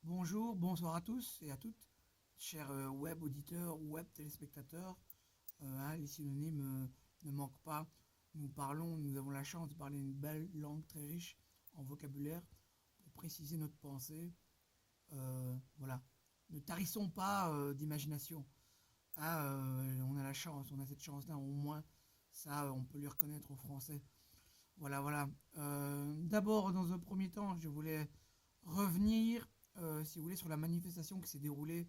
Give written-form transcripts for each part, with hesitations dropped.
Bonjour, bonsoir à tous et à toutes, chers web auditeurs, web téléspectateurs. Les synonymes ne manquent pas. Nous avons la chance de parler une belle langue très riche en vocabulaire pour préciser notre pensée. Voilà. Ne tarissons pas d'imagination. On a la chance, on a cette chance-là, au moins ça, on peut lui reconnaître aux Français. Voilà, voilà. D'abord, dans un premier temps, je voulais revenir, si vous voulez, sur la manifestation qui s'est déroulée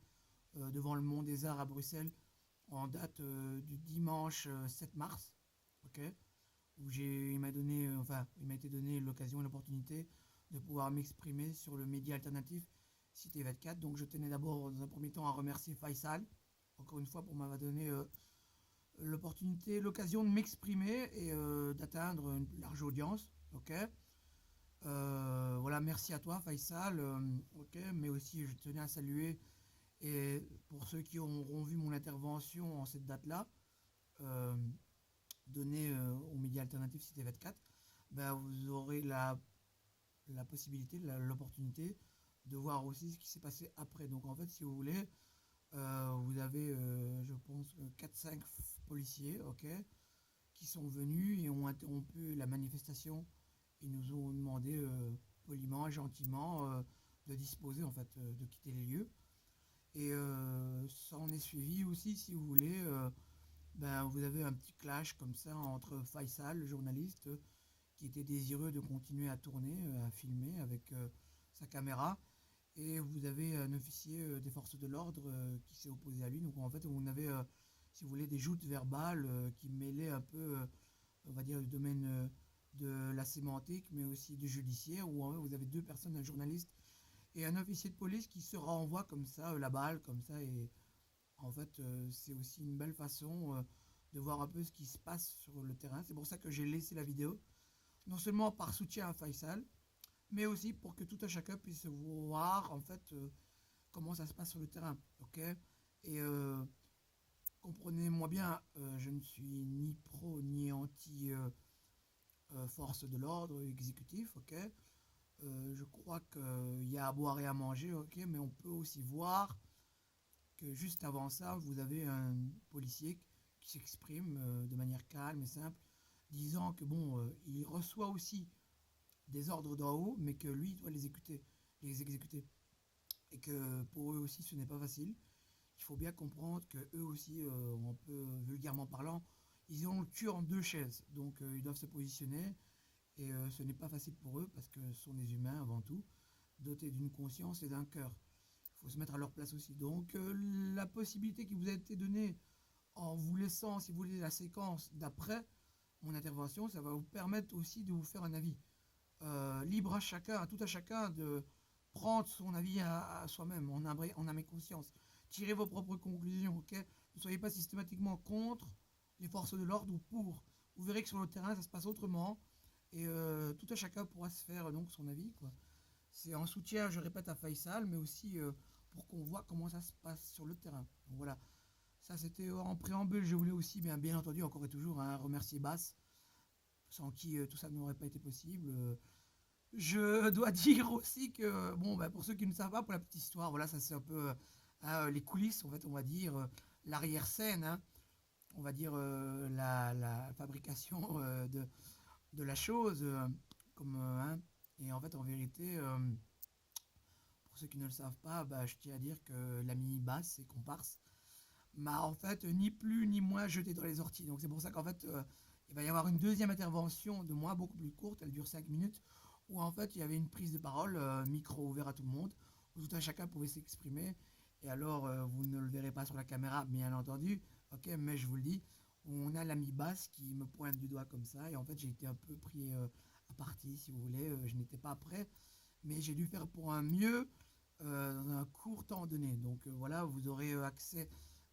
devant le Mont des Arts à Bruxelles en date du dimanche 7 mars, ok, où il m'a été donné l'occasion et l'opportunité de pouvoir m'exprimer sur le média alternatif Cité 24. Donc je tenais d'abord, dans un premier temps, à remercier Faisal, encore une fois, pour m'avoir donné l'opportunité, l'occasion de m'exprimer et d'atteindre une large audience, ok. Voilà, merci à toi, Faisal. Ok, mais aussi, je tenais à saluer, et pour ceux qui auront vu mon intervention en cette date-là, euh, donnée aux médias alternatifs Cité 24, ben, vous aurez la possibilité, l'opportunité de voir aussi ce qui s'est passé après. Donc, en fait, si vous voulez, vous avez, je pense, 4-5 policiers, ok, qui sont venus et ont interrompu la manifestation. Ils nous ont demandé poliment et gentiment de disposer, en fait, de quitter les lieux. Et ça en est suivi aussi, si vous voulez, ben, vous avez un petit clash comme ça entre Faisal, le journaliste, qui était désireux de continuer à tourner, à filmer avec sa caméra, et vous avez un officier des forces de l'ordre qui s'est opposé à lui. Donc en fait, on avait, si vous voulez, des joutes verbales qui mêlaient un peu, on va dire, le domaine de la sémantique, mais aussi du judiciaire, où vous avez deux personnes, un journaliste et un officier de police qui se renvoient comme ça, la balle, comme ça. Et en fait, c'est aussi une belle façon de voir un peu ce qui se passe sur le terrain. C'est pour ça que j'ai laissé la vidéo, non seulement par soutien à Faisal, mais aussi pour que tout un chacun puisse voir en fait comment ça se passe sur le terrain, ok. Et comprenez-moi bien, je ne suis ni pro ni anti force de l'ordre exécutif, ok. Je crois qu'il y a à boire et à manger, ok, mais on peut aussi voir que juste avant ça, vous avez un policier qui s'exprime de manière calme et simple, disant que bon, il reçoit aussi des ordres d'en haut, mais que lui doit les exécuter, et que pour eux aussi, ce n'est pas facile. Il faut bien comprendre que eux aussi, un peu vulgairement parlant, ils ont le cul en deux chaises, donc ils doivent se positionner, et ce n'est pas facile pour eux parce que ce sont des humains avant tout, dotés d'une conscience et d'un cœur. Il faut se mettre à leur place aussi. Donc la possibilité qui vous a été donnée en vous laissant, si vous voulez, la séquence d'après mon intervention, ça va vous permettre aussi de vous faire un avis. Libre à chacun, à tout à chacun de prendre son avis à soi-même, en âme et conscience. Tirez vos propres conclusions, ok. Ne soyez pas systématiquement contre les forces de l'ordre ou pour. Vous verrez que sur le terrain, ça se passe autrement. Et tout à chacun pourra se faire donc son avis, quoi. C'est en soutien, je répète, à Faisal, mais aussi pour qu'on voit comment ça se passe sur le terrain. Donc voilà, ça c'était en préambule. Je voulais aussi, bien entendu, encore et toujours, hein, remercier Bass, sans qui tout ça n'aurait pas été possible. Je dois dire aussi que, bon, pour ceux qui ne savent pas, pour la petite histoire, voilà, ça c'est un peu les coulisses, en fait, on va dire, l'arrière-scène, hein, on va dire la fabrication de la chose, comme, hein, et en fait, en vérité, pour ceux qui ne le savent pas, je tiens à dire que l'ami Bass et comparse m'a en fait ni plus ni moins jeté dans les orties. Donc c'est pour ça qu'en fait, il va y avoir une deuxième intervention de moi, beaucoup plus courte, elle dure 5 minutes, où en fait il y avait une prise de parole, micro ouvert à tout le monde, où tout un chacun pouvait s'exprimer. Et alors, vous ne le verrez pas sur la caméra, bien entendu, ok, mais je vous le dis, on a l'ami Bass qui me pointe du doigt comme ça, et en fait j'ai été un peu pris à partie, si vous voulez, je n'étais pas prêt, mais j'ai dû faire pour un mieux dans un court temps donné. Donc voilà, vous aurez accès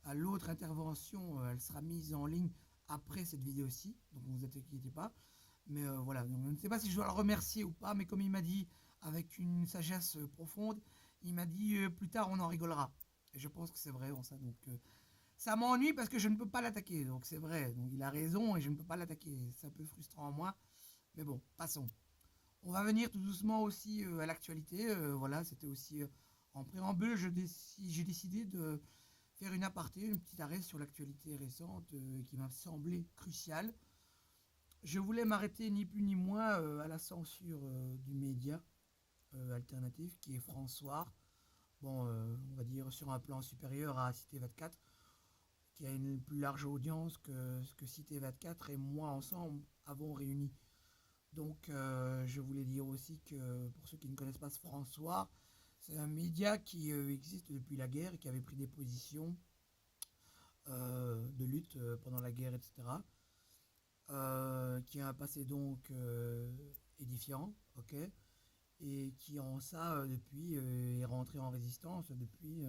à l'autre intervention, elle sera mise en ligne après cette vidéo-ci, donc ne vous inquiétez pas. Mais voilà, donc, je ne sais pas si je dois le remercier ou pas, mais comme il m'a dit avec une sagesse profonde, il m'a dit plus tard on en rigolera. Et je pense que c'est vrai en ça. Donc ça m'ennuie parce que je ne peux pas l'attaquer. Donc c'est vrai, donc il a raison et je ne peux pas l'attaquer. C'est un peu frustrant en moi. Mais bon, passons. On va venir tout doucement aussi à l'actualité. Voilà, c'était aussi En préambule, j'ai décidé de faire une aparté, une petite arrêt sur l'actualité récente qui m'a semblé cruciale. Je voulais m'arrêter ni plus ni moins à la censure du média alternatif qui est François. Bon, on va dire sur un plan supérieur à Cité 24, qui a une plus large audience que Cité 24 et moi ensemble avons réuni. Donc, je voulais dire aussi que pour ceux qui ne connaissent pas ce François, c'est un média qui existe depuis la guerre et qui avait pris des positions de lutte pendant la guerre, etc. Qui a un passé donc édifiant, ok, et qui en ça depuis est rentré en résistance depuis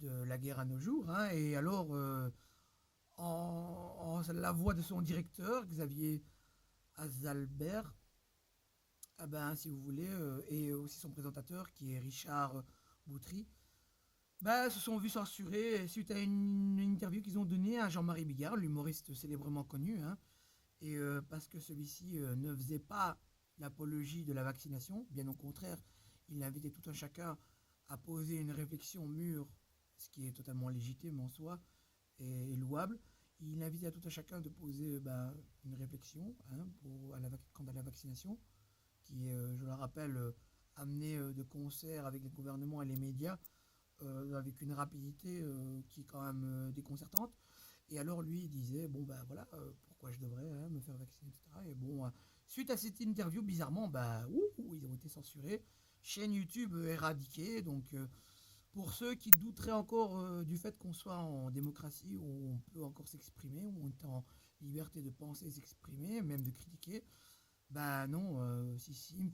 de la guerre à nos jours, hein. Et alors en la voix de son directeur Xavier Azalbert, ah ben, si vous voulez, et aussi son présentateur qui est Richard Boutry, bah, se sont vus censurés suite à une interview qu'ils ont donnée à Jean-Marie Bigard, l'humoriste célèbrement connu, hein. Et parce que celui-ci ne faisait pas l'apologie de la vaccination, bien au contraire, il invitait tout un chacun à poser une réflexion mûre, ce qui est totalement légitime en soi et louable. Il invitait à tout un chacun de poser une réflexion, hein, quant à la vaccination, qui est, je le rappelle, amenée de concert avec les gouvernements et les médias, avec une rapidité qui est quand même déconcertante. Et alors lui il disait, bon ben voilà, pourquoi je devrais me faire vacciner, etc. Et bon, suite à cette interview, bizarrement, ils ont été censurés, chaîne YouTube éradiquée. Donc pour ceux qui douteraient encore du fait qu'on soit en démocratie, où on peut encore s'exprimer, où on est en liberté de penser et s'exprimer, même de critiquer, bah non, s'il vous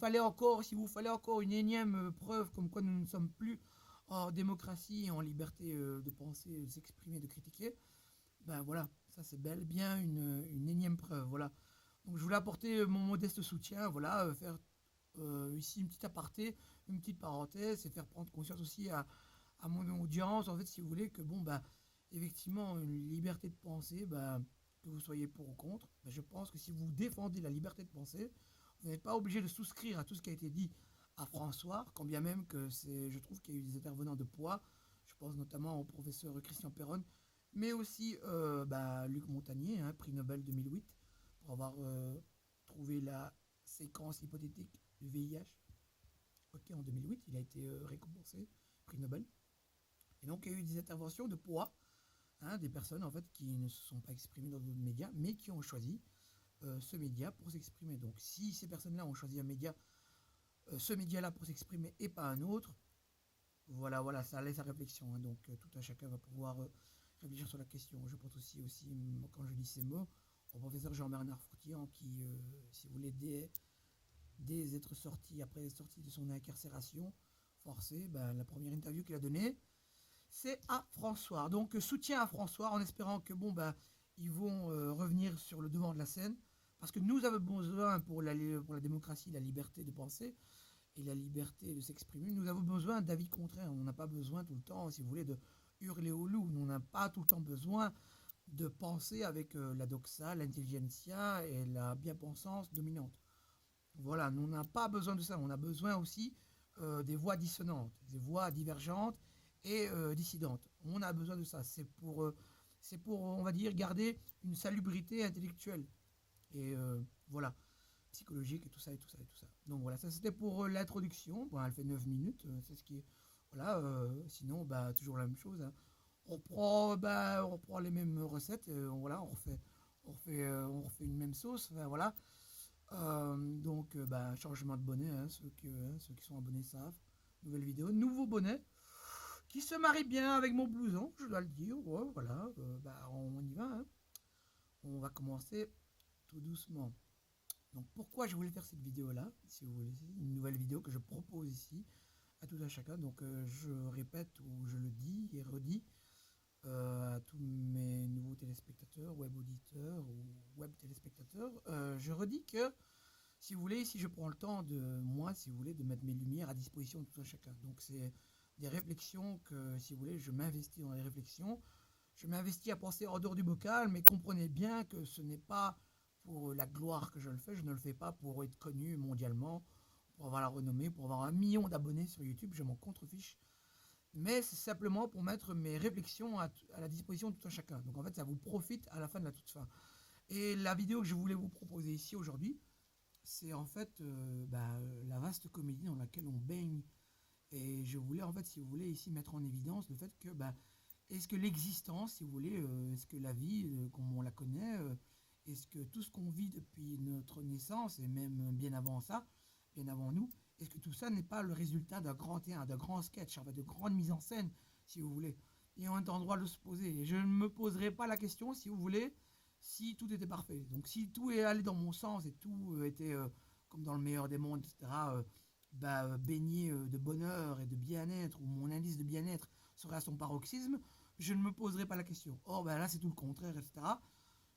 fallait encore une énième preuve comme quoi nous ne sommes plus en démocratie et en liberté de penser, de s'exprimer, de critiquer, ben voilà, ça c'est bel et bien une énième preuve, voilà. Donc je voulais apporter mon modeste soutien, voilà, faire ici une petite aparté, une petite parenthèse, et faire prendre conscience aussi à mon audience, en fait, si vous voulez, que bon, bah, effectivement, une liberté de penser, bah, que vous soyez pour ou contre, bah, je pense que si vous défendez la liberté de penser, vous n'êtes pas obligé de souscrire à tout ce qui a été dit à François, quand bien même que je trouve qu'il y a eu des intervenants de poids, je pense notamment au professeur Christian Perron, mais aussi Luc Montagnier, hein, prix Nobel 2008, pour avoir trouvé la séquence hypothétique du VIH. Ok, en 2008, il a été récompensé, prix Nobel. Et donc, il y a eu des interventions de poids, hein, des personnes en fait qui ne se sont pas exprimées dans d'autres médias, mais qui ont choisi ce média pour s'exprimer. Donc, si ces personnes-là ont choisi un média, ce média-là pour s'exprimer et pas un autre, voilà, ça laisse à réflexion, hein. Donc, tout un chacun va pouvoir réfléchir sur la question. Je pense aussi, quand je dis ces mots, au professeur Jean-Bernard Fourtillan qui, si vous voulez, dès être sorti, après être sorti de son incarcération forcée, la première interview qu'il a donnée, c'est à François. Donc soutien à François en espérant que ils vont revenir sur le devant de la scène, parce que nous avons besoin pour la démocratie, la liberté de penser et la liberté de s'exprimer, nous avons besoin d'avis contraires. On n'a pas besoin tout le temps, si vous voulez, de hurler au loup. On n'a pas tout le temps besoin de penser avec la doxa, l'intelligentsia et la bien-pensance dominante. Voilà, nous, on n'a pas besoin de ça. On a besoin aussi des voix dissonantes, des voix divergentes et dissidentes. On a besoin de ça. C'est pour, on va dire, garder une salubrité intellectuelle. Et voilà, psychologique et tout ça, et tout ça, et tout ça. Donc voilà, ça c'était pour l'introduction. Bon, elle fait 9 minutes, c'est ce qui est... Voilà, sinon, toujours la même chose, hein. On reprend les mêmes recettes, voilà, on refait une même sauce, enfin, voilà. Changement de bonnet, hein, ceux qui sont abonnés savent. Nouvelle vidéo, nouveau bonnet qui se marie bien avec mon blouson, je dois le dire. Ouais, voilà, on y va, hein. On va commencer tout doucement. Donc pourquoi je voulais faire cette vidéo là, si vous voulez, une nouvelle vidéo que je propose ici à tout un chacun. Donc je répète ou je le dis et redis à tous mes nouveaux téléspectateurs, web auditeurs ou web téléspectateurs, je redis que si vous voulez, si je prends le temps de moi, si vous voulez, de mettre mes lumières à disposition de tout un chacun. Donc c'est des réflexions que, si vous voulez, je m'investis dans les réflexions. Je m'investis à penser en dehors du bocal, mais comprenez bien que ce n'est pas pour la gloire que je le fais. Je ne le fais pas pour être connu mondialement, pour avoir la renommée, pour avoir 1 million d'abonnés sur YouTube, je m'en contrefiche. Mais c'est simplement pour mettre mes réflexions à la disposition de tout un chacun. Donc en fait, ça vous profite à la fin de la toute fin. Et la vidéo que je voulais vous proposer ici aujourd'hui, c'est en fait la vaste comédie dans laquelle on baigne. Et je voulais en fait, si vous voulez, ici mettre en évidence le fait que est-ce que l'existence, si vous voulez, est-ce que la vie, comme on la connaît, est-ce que tout ce qu'on vit depuis notre naissance, et même bien avant ça, bien avant nous, est-ce que tout ça n'est pas le résultat d'un grand théâtre, d'un grand sketch, en fait, de grande mise en scène, si vous voulez. Et on est en droit de se poser. Et je ne me poserai pas la question, si vous voulez, si tout était parfait. Donc si tout est allé dans mon sens et tout était comme dans le meilleur des mondes, etc., baigné de bonheur et de bien-être, ou mon indice de bien-être serait à son paroxysme, je ne me poserai pas la question. Or, là, c'est tout le contraire, etc.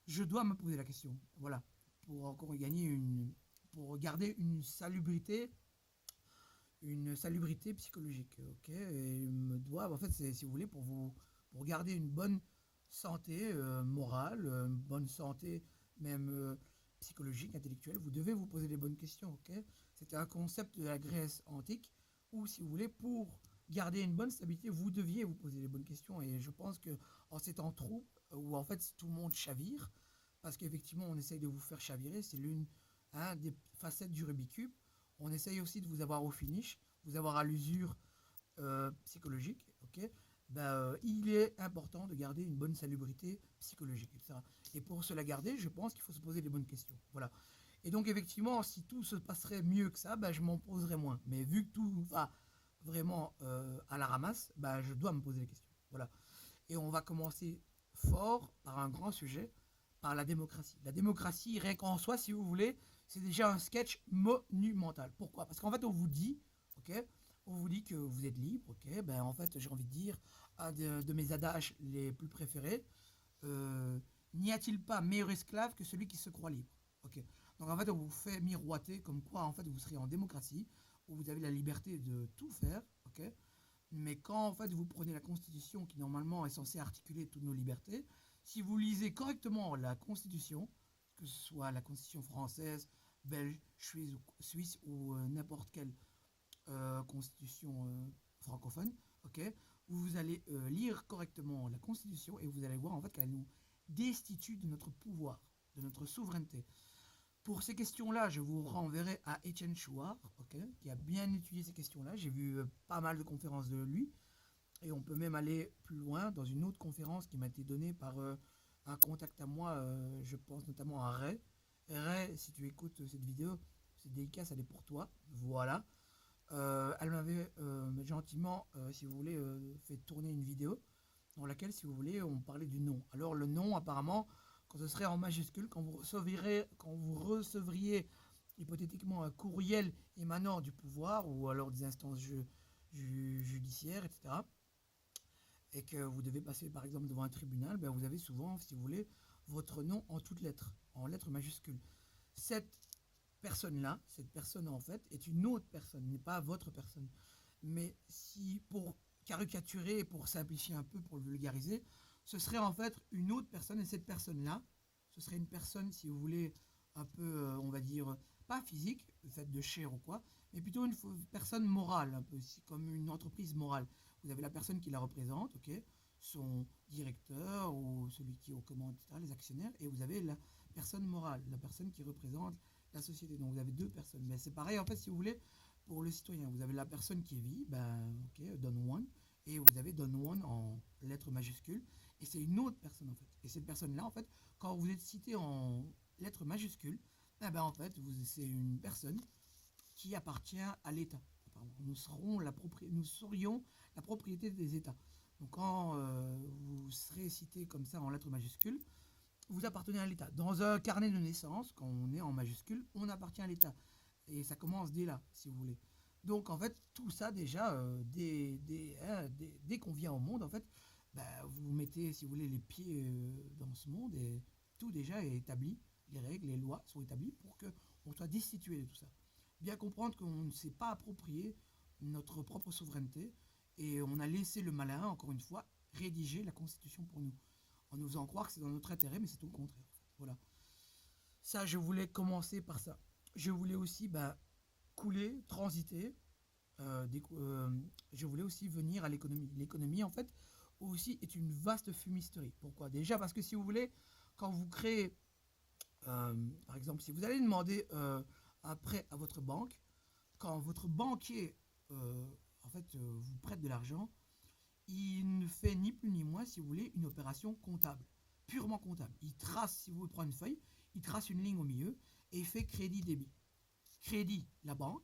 Je dois me poser la question. Voilà. Pour encore gagner pour garder une salubrité psychologique. Ok. Et me dois, en fait, c'est, si vous voulez, pour garder une bonne santé morale, une bonne santé même psychologique, intellectuelle, vous devez vous poser les bonnes questions. Ok. C'était un concept de la Grèce antique où, si vous voulez, pour garder une bonne stabilité, vous deviez vous poser les bonnes questions. Et je pense que en ces temps troubles, où en fait tout le monde chavire, parce qu'effectivement on essaye de vous faire chavirer, c'est des facettes du Rubik's Cube. On essaye aussi de vous avoir au finish, vous avoir à l'usure psychologique, ok. Il est important de garder une bonne salubrité psychologique, etc. Et pour cela garder, je pense qu'il faut se poser les bonnes questions. Voilà. Et donc effectivement, si tout se passerait mieux que ça, je m'en poserais moins. Mais vu que tout va vraiment à la ramasse, je dois me poser les questions. Voilà. Et on va commencer fort par un grand sujet, par la démocratie. La démocratie, rien qu'en soi, si vous voulez, c'est déjà un sketch monumental. Pourquoi? Parce qu'en fait, on vous dit, ok, on vous dit que vous êtes libre, ok. En fait, j'ai envie de dire un de mes adages les plus préférés. N'y a-t-il pas meilleur esclave que celui qui se croit libre? Ok. Donc en fait, on vous fait miroiter comme quoi en fait vous serez en démocratie où vous avez la liberté de tout faire, ok. Mais quand en fait vous prenez la Constitution qui normalement est censée articuler toutes nos libertés, si vous lisez correctement la Constitution, que ce soit la Constitution française, belge, suisse ou n'importe quelle constitution francophone, ok, vous allez lire correctement la Constitution et vous allez voir en fait qu'elle nous destitue de notre pouvoir, de notre souveraineté. Pour ces questions-là, je vous renverrai à Étienne Chouard, ok, qui a bien étudié ces questions-là. J'ai vu pas mal de conférences de lui. Et on peut même aller plus loin dans une autre conférence qui m'a été donnée par un contact à moi, je pense notamment à Ray. Ray, si tu écoutes cette vidéo, c'est délicat, ça l'est pour toi. Voilà. Elle m'avait gentiment, si vous voulez, fait tourner une vidéo dans laquelle, si vous voulez, on parlait du nom. Alors le nom, apparemment, quand ce serait en majuscule, quand vous recevriez hypothétiquement un courriel émanant du pouvoir ou alors des instances judiciaires, etc., et que vous devez passer par exemple devant un tribunal, vous avez souvent, si vous voulez, votre nom en toutes lettres, en lettres majuscules. Cette cette personne en fait, est une autre personne, n'est pas votre personne. Mais si, pour caricaturer, pour simplifier un peu, pour le vulgariser, ce serait en fait une autre personne, et cette personne-là, ce serait une personne, si vous voulez, un peu, on va dire, pas physique, faite de chair ou quoi, mais plutôt une personne morale, un peu, comme une entreprise morale. Vous avez la personne qui la représente, ok, son directeur ou celui qui est aux commandes, etc., les actionnaires, et vous avez la personne morale, la personne qui représente la société. Donc vous avez deux personnes. Mais c'est pareil en fait, si vous voulez, pour le citoyen. Vous avez la personne qui vit, ok, Don Juan, et vous avez Don Juan en lettres majuscules, et c'est une autre personne en fait. Et cette personne-là, en fait, quand vous êtes cité en lettres majuscules, en fait, c'est une personne qui appartient à l'État. Nous serions la propriété des États. Donc quand vous serez cité comme ça en lettres majuscules, vous appartenez à l'État. Dans un carnet de naissance, quand on est en majuscule, on appartient à l'État. Et ça commence dès là, si vous voulez. Donc en fait, tout ça déjà, dès qu'on vient au monde, en fait, vous mettez, si vous voulez, les pieds dans ce monde et tout déjà est établi. Les règles, les lois sont établies pour qu'on soit destitué de tout ça. Bien comprendre qu'on ne s'est pas approprié notre propre souveraineté et on a laissé le malin, encore une fois, rédiger la Constitution pour nous en nous faisant croire que c'est dans notre intérêt, mais c'est tout le contraire. Voilà. Ça, je voulais commencer par ça. Je voulais aussi couler, transiter. Je voulais aussi venir à l'économie. L'économie, en fait, aussi est une vaste fumisterie. Pourquoi? Déjà parce que si vous voulez, quand vous créez, par exemple, si vous allez demander un prêt à votre banque, quand votre banquier, vous prête de l'argent, il ne fait ni plus ni moins, si vous voulez, une opération comptable, purement comptable. Il trace, si vous voulez prendre une feuille, il trace une ligne au milieu et il fait crédit-débit. Crédit, la banque,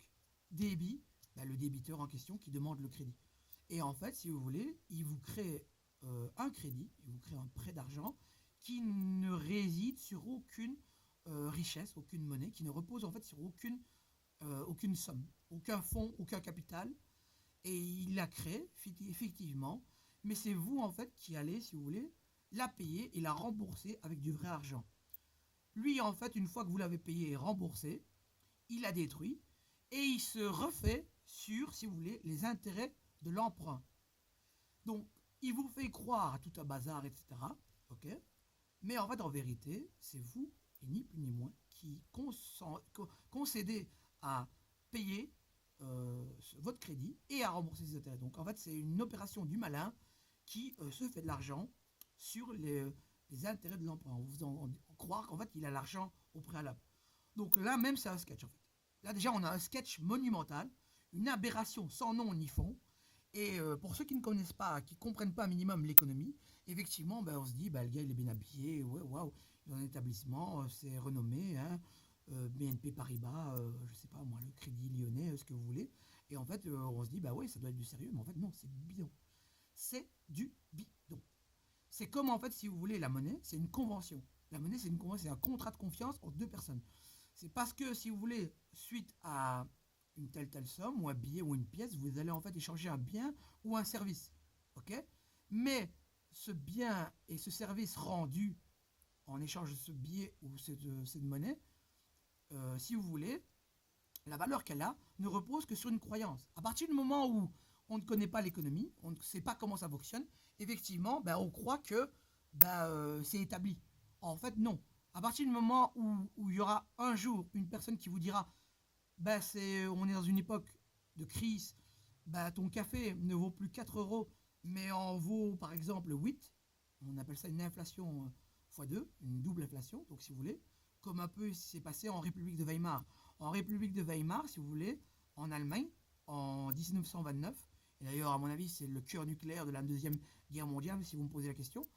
débit, le débiteur en question qui demande le crédit. Et en fait, si vous voulez, il vous crée un crédit, il vous crée un prêt d'argent qui ne réside sur aucune richesse, aucune monnaie, qui ne repose en fait sur aucune somme, aucun fonds, aucun capital. Et il la crée, effectivement, mais c'est vous en fait qui allez, si vous voulez, la payer et la rembourser avec du vrai argent. Lui, en fait, une fois que vous l'avez payé et remboursé, il la détruit et il se refait sur, si vous voulez, les intérêts de l'emprunt. Donc, il vous fait croire à tout un bazar, etc. Ok. Mais en fait, en vérité, c'est vous, et ni plus ni moins, qui concédez à payer votre crédit et à rembourser ses intérêts. Donc, en fait, c'est une opération du malin qui se fait de l'argent sur les intérêts de l'emprunt, en vous faisant croire qu'en fait, il a l'argent au préalable. Donc là même, c'est un sketch, en fait. Là, déjà, on a un sketch monumental, une aberration sans nom ni fond. Et pour ceux qui ne connaissent pas, qui ne comprennent pas un minimum l'économie, effectivement, on se dit, le gars, il est bien habillé, ouais, waouh, il a un établissement, c'est renommé, hein, BNP Paribas, je sais pas moi, le Crédit Lyonnais, ce que vous voulez. Et en fait, on se dit, ouais, ça doit être du sérieux, mais en fait, non, c'est du bidon. C'est du bidon. C'est comme, en fait, si vous voulez, la monnaie, c'est une convention. La monnaie, c'est une convention, c'est un contrat de confiance entre deux personnes. C'est parce que, si vous voulez, suite à une telle somme, ou un billet, ou une pièce, vous allez en fait échanger un bien ou un service. Ok? Mais ce bien et ce service rendu en échange de ce billet ou cette monnaie, si vous voulez, la valeur qu'elle a ne repose que sur une croyance. À partir du moment où on ne connaît pas l'économie, on ne sait pas comment ça fonctionne, effectivement, on croit que c'est établi. En fait, non. À partir du moment où il y aura un jour une personne qui vous dira on est dans une époque de crise, ton café ne vaut plus 4 euros, mais en vaut par exemple 8, on appelle ça une inflation x2, une double inflation, donc si vous voulez, comme un peu s'est passé en République de Weimar. En République de Weimar, si vous voulez, en Allemagne, en 1929, et d'ailleurs à mon avis c'est le cœur nucléaire de la Deuxième Guerre mondiale, si vous me posez la question,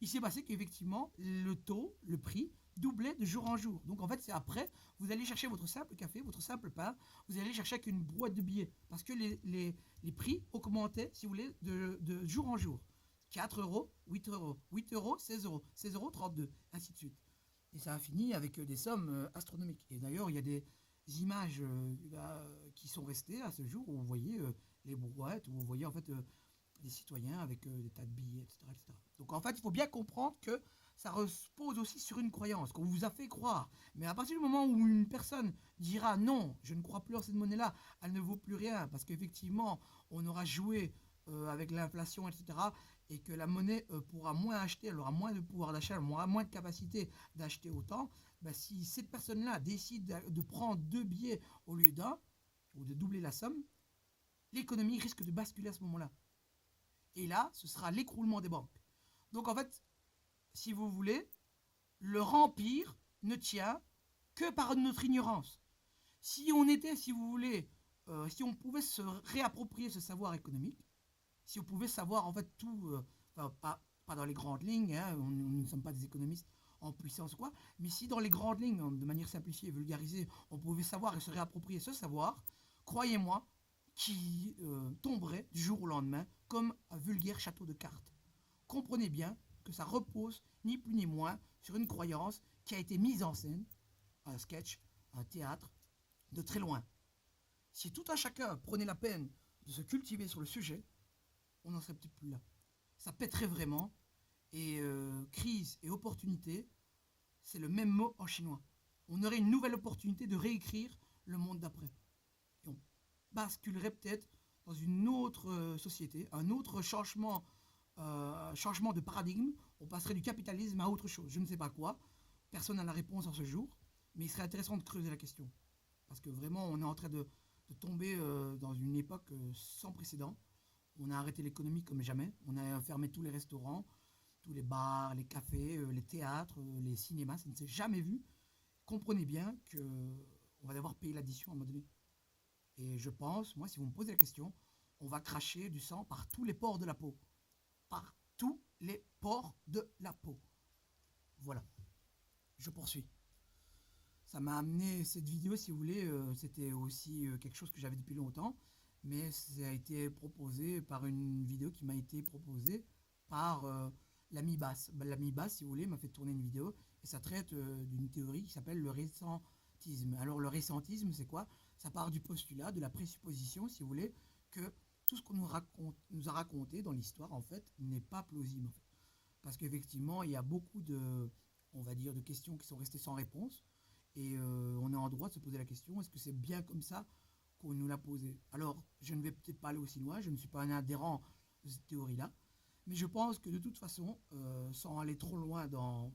il s'est passé qu'effectivement le taux, le prix, doublait de jour en jour. Donc en fait c'est après, vous allez chercher votre simple café, votre simple pain, vous allez chercher avec une boîte de billets, parce que les prix augmentaient, si vous voulez, de jour en jour. 4 euros, 8 euros, 8 euros, 16 euros, 32, ainsi de suite. Et ça a fini avec des sommes astronomiques. Et d'ailleurs, il y a des images qui sont restées à ce jour où vous voyez les brouettes, où vous voyez en fait des citoyens avec des tas de billets, etc., etc. Donc en fait, il faut bien comprendre que ça repose aussi sur une croyance qu'on vous a fait croire. Mais à partir du moment où une personne dira non, je ne crois plus en cette monnaie-là, elle ne vaut plus rien, parce qu'effectivement, on aura joué avec l'inflation, etc., et que la monnaie pourra moins acheter, elle aura moins de pouvoir d'achat, elle aura moins de capacité d'acheter autant, si cette personne-là décide de prendre 2 billets au lieu d'un, ou de doubler la somme, l'économie risque de basculer à ce moment-là. Et là, ce sera l'écroulement des banques. Donc en fait, si vous voulez, leur empire ne tient que par notre ignorance. Si on était, si vous voulez, si on pouvait se réapproprier ce savoir économique, si on pouvait savoir en fait tout, pas dans les grandes lignes, hein, nous ne sommes pas des économistes en puissance ou quoi, mais si dans les grandes lignes, de manière simplifiée et vulgarisée, on pouvait savoir et se réapproprier ce savoir, croyez-moi, qui tomberait du jour au lendemain comme un vulgaire château de cartes. Comprenez bien que ça repose ni plus ni moins sur une croyance qui a été mise en scène, un sketch, un théâtre, de très loin. Si tout un chacun prenait la peine de se cultiver sur le sujet, on n'en serait peut-être plus là. Ça pèterait vraiment. Et crise et opportunité, c'est le même mot en chinois. On aurait une nouvelle opportunité de réécrire le monde d'après. Et on basculerait peut-être dans une autre société, un autre changement de paradigme. On passerait du capitalisme à autre chose. Je ne sais pas quoi. Personne n'a la réponse en ce jour. Mais il serait intéressant de creuser la question. Parce que vraiment, on est en train de de tomber dans une époque sans précédent. On a arrêté l'économie comme jamais. On a fermé tous les restaurants, tous les bars, les cafés, les théâtres, les cinémas. Ça ne s'est jamais vu. Comprenez bien que on va devoir payer l'addition à un moment donné. Et je pense, moi, si vous me posez la question, on va cracher du sang par tous les pores de la peau. Par tous les pores de la peau. Voilà, je poursuis. Ça m'a amené cette vidéo, si vous voulez, c'était aussi quelque chose que j'avais depuis longtemps, mais ça a été proposé par une vidéo qui m'a été proposée par l'ami Bass. L'ami Bass, si vous voulez, m'a fait tourner une vidéo et ça traite d'une théorie qui s'appelle le récentisme. Alors le récentisme, c'est quoi? Ça part du postulat, de la présupposition, si vous voulez, que tout ce qu'on nous a raconté dans l'histoire, en fait, n'est pas plausible. En fait. Parce qu'effectivement, il y a beaucoup de, on va dire, de questions qui sont restées sans réponse. Et on est en droit de se poser la question, est-ce que c'est bien comme ça qu'on nous l'a posé? Alors, je ne vais peut-être pas aller aussi loin, je ne suis pas un adhérent de cette théorie-là, mais je pense que de toute façon, sans aller trop loin dans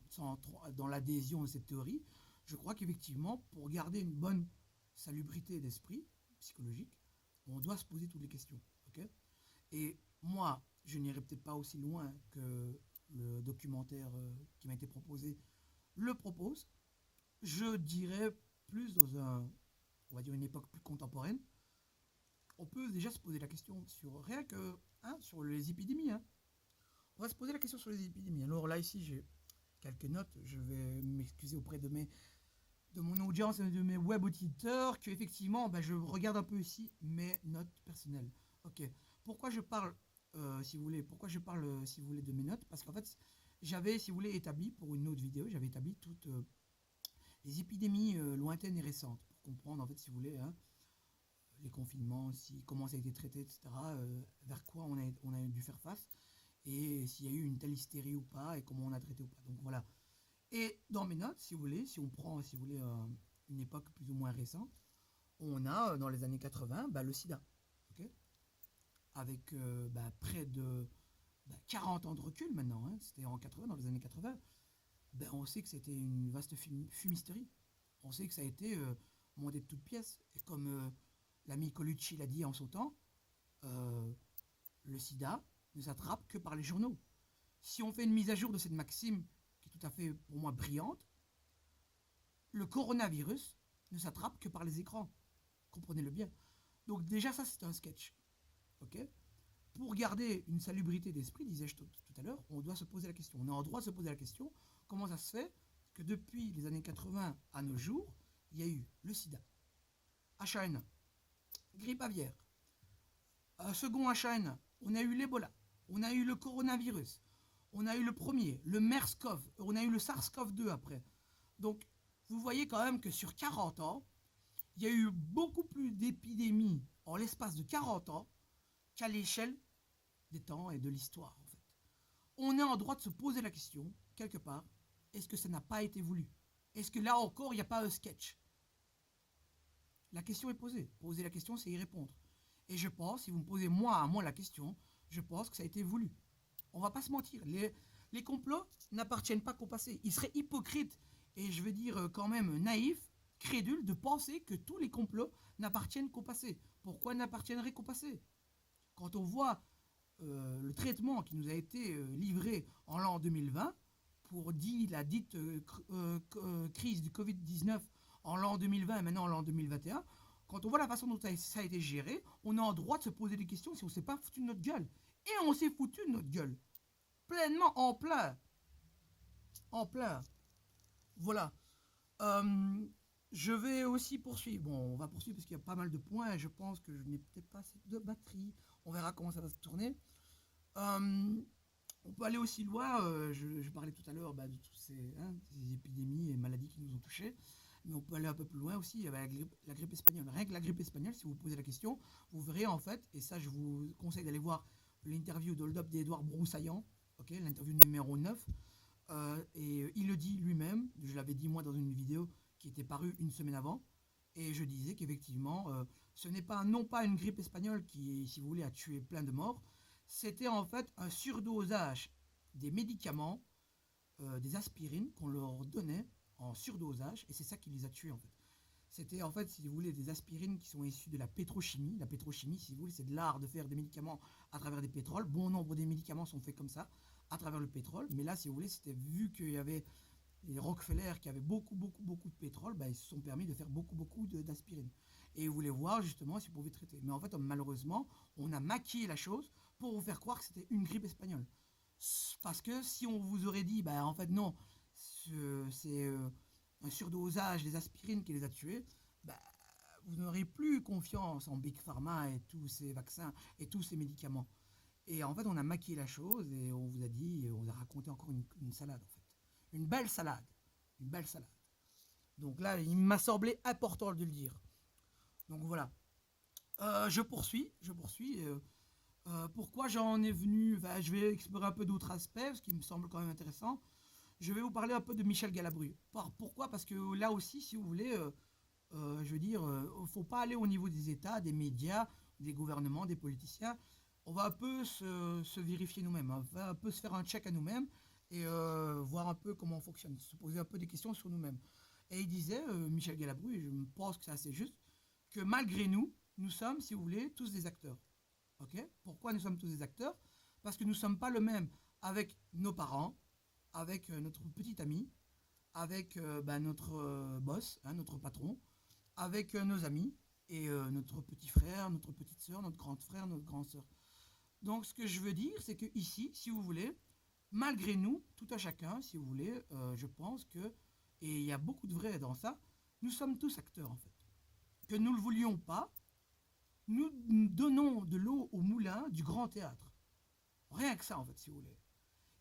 l'adhésion de cette théorie, je crois qu'effectivement, pour garder une bonne salubrité d'esprit psychologique, on doit se poser toutes les questions. Okay, et moi, je n'irai peut-être pas aussi loin que le documentaire qui m'a été proposé le propose. Je dirais plus dans on va dire une époque plus contemporaine. On peut déjà se poser la question sur rien que sur les épidémies. On va se poser la question sur les épidémies. Alors là ici j'ai quelques notes. Je vais m'excuser auprès de mon audience et de mes web auditeurs que effectivement je regarde un peu ici mes notes personnelles. Ok. Pourquoi je parle si vous voulez de mes notes? Parce qu'en fait j'avais si vous voulez établi pour une autre vidéo, j'avais établi toutes les épidémies lointaines et récentes, pour comprendre, en fait, si vous voulez, les confinements, comment ça a été traité, etc., vers quoi on a dû faire face, et s'il y a eu une telle hystérie ou pas, et comment on a traité ou pas. Donc voilà. Et dans mes notes, si vous voulez, si on prend, si vous voulez, une époque plus ou moins récente, on a, dans les années 80, le sida, ok, avec près de 40 ans de recul maintenant, c'était en 80, dans les années 80, on sait que c'était une vaste fumisterie. On sait que ça a été monté de toutes pièces. Et comme l'ami Colucci l'a dit en son temps, le sida ne s'attrape que par les journaux. Si on fait une mise à jour de cette maxime, qui est tout à fait pour moi brillante, le coronavirus ne s'attrape que par les écrans. Comprenez-le bien. Donc déjà ça c'est un sketch. Ok, pour garder une salubrité d'esprit, disais-je tout à l'heure, on doit se poser la question. On est en droit de se poser la question, comment ça se fait que depuis les années 80 à nos jours, il y a eu le sida, H1N1, grippe aviaire, second H1N1, on a eu l'Ebola, on a eu le coronavirus, on a eu le premier, le MERS-CoV, on a eu le SARS-CoV-2 après. Donc, vous voyez quand même que sur 40 ans, il y a eu beaucoup plus d'épidémies en l'espace de 40 ans qu'à l'échelle des temps et de l'histoire, en fait. On est en droit de se poser la question, quelque part, est-ce que ça n'a pas été voulu? Est-ce que là encore, il n'y a pas un sketch? La question est posée. Poser la question, c'est y répondre. Et je pense, si vous me posez à moi la question, je pense que ça a été voulu. On va pas se mentir. Les complots n'appartiennent pas qu'au passé. Il serait hypocrite et je veux dire quand même naïf, crédule de penser que tous les complots n'appartiennent qu'au passé. Pourquoi n'appartiendraient qu'au passé? Quand on voit le traitement qui nous a été livré en l'an 2020 pour la dite crise du Covid-19 en l'an 2020 et maintenant en l'an 2021, quand on voit la façon dont ça a été géré, on a en droit de se poser des questions si on ne s'est pas foutu de notre gueule. Et on s'est foutu de notre gueule. Pleinement, en plein. En plein. Voilà. Je vais aussi poursuivre. Bon, on va poursuivre parce qu'il y a pas mal de points et je pense que je n'ai peut-être pas assez de batterie. On verra comment ça va se tourner. On peut aller aussi loin. Je parlais tout à l'heure de toutes ces épidémies et maladies qui nous ont touchés. Mais on peut aller un peu plus loin aussi avec la grippe espagnole. Rien que la grippe espagnole, si vous vous posez la question, vous verrez en fait, et ça je vous conseille d'aller voir l'interview d'Hold-Up d'Edouard Broussaillant, okay, l'interview numéro 9, et il le dit lui-même, je l'avais dit moi dans une vidéo qui était parue une semaine avant, et je disais qu'effectivement, ce n'est pas non pas une grippe espagnole qui, si vous voulez, a tué plein de morts, c'était en fait un surdosage des médicaments, des aspirines qu'on leur donnait en surdosage, et c'est ça qui les a tués en fait. C'était en fait, si vous voulez, des aspirines qui sont issues de la pétrochimie. La pétrochimie, si vous voulez, c'est de l'art de faire des médicaments à travers des pétroles. Bon nombre des médicaments sont faits comme ça, à travers le pétrole. Mais là, si vous voulez, c'était vu qu'il y avait les Rockefeller qui avaient beaucoup de pétrole, bah, ils se sont permis de faire beaucoup d'aspirine. Et ils voulaient voir justement s'ils pouvaient traiter. Mais en fait, malheureusement, on a maquillé la chose pour vous faire croire que c'était une grippe espagnole. Parce que si on vous aurait dit, bah, en fait non, c'est un surdosage des aspirines qui les a tués, bah, vous n'aurez plus confiance en Big Pharma et tous ces vaccins et tous ces médicaments. Et en fait, on a maquillé la chose et on vous a dit, on vous a raconté encore une salade en fait. Une belle salade. Une belle salade. Donc là, il m'a semblé important de le dire. Donc voilà. Je poursuis. Pourquoi j'en ai venu, je vais explorer un peu d'autres aspects, ce qui me semble quand même intéressant. Je vais vous parler un peu de Michel Galabru. Pourquoi? Parce que là aussi, si vous voulez, je veux dire, il ne faut pas aller au niveau des États, des médias, des gouvernements, des politiciens. On va un peu se vérifier nous-mêmes, on va un peu se faire un check à nous-mêmes et voir un peu comment on fonctionne, se poser un peu des questions sur nous-mêmes. Et il disait, Michel Galabru, et je pense que c'est assez juste, que malgré nous, nous sommes, si vous voulez, tous des acteurs. Ok? Pourquoi nous sommes tous des acteurs? Parce que nous ne sommes pas le même avec nos parents, avec notre petit ami, avec notre boss, hein, notre patron, avec nos amis et notre petit frère, notre petite soeur, notre grand frère, notre grande soeur. Donc ce que je veux dire, c'est que ici, si vous voulez, malgré nous, tout à chacun, si vous voulez, je pense que, et il y a beaucoup de vrai dans ça, nous sommes tous acteurs en fait. Que nous ne le voulions pas, nous donnons de l'eau au moulin du grand théâtre. Rien que ça en fait, si vous voulez.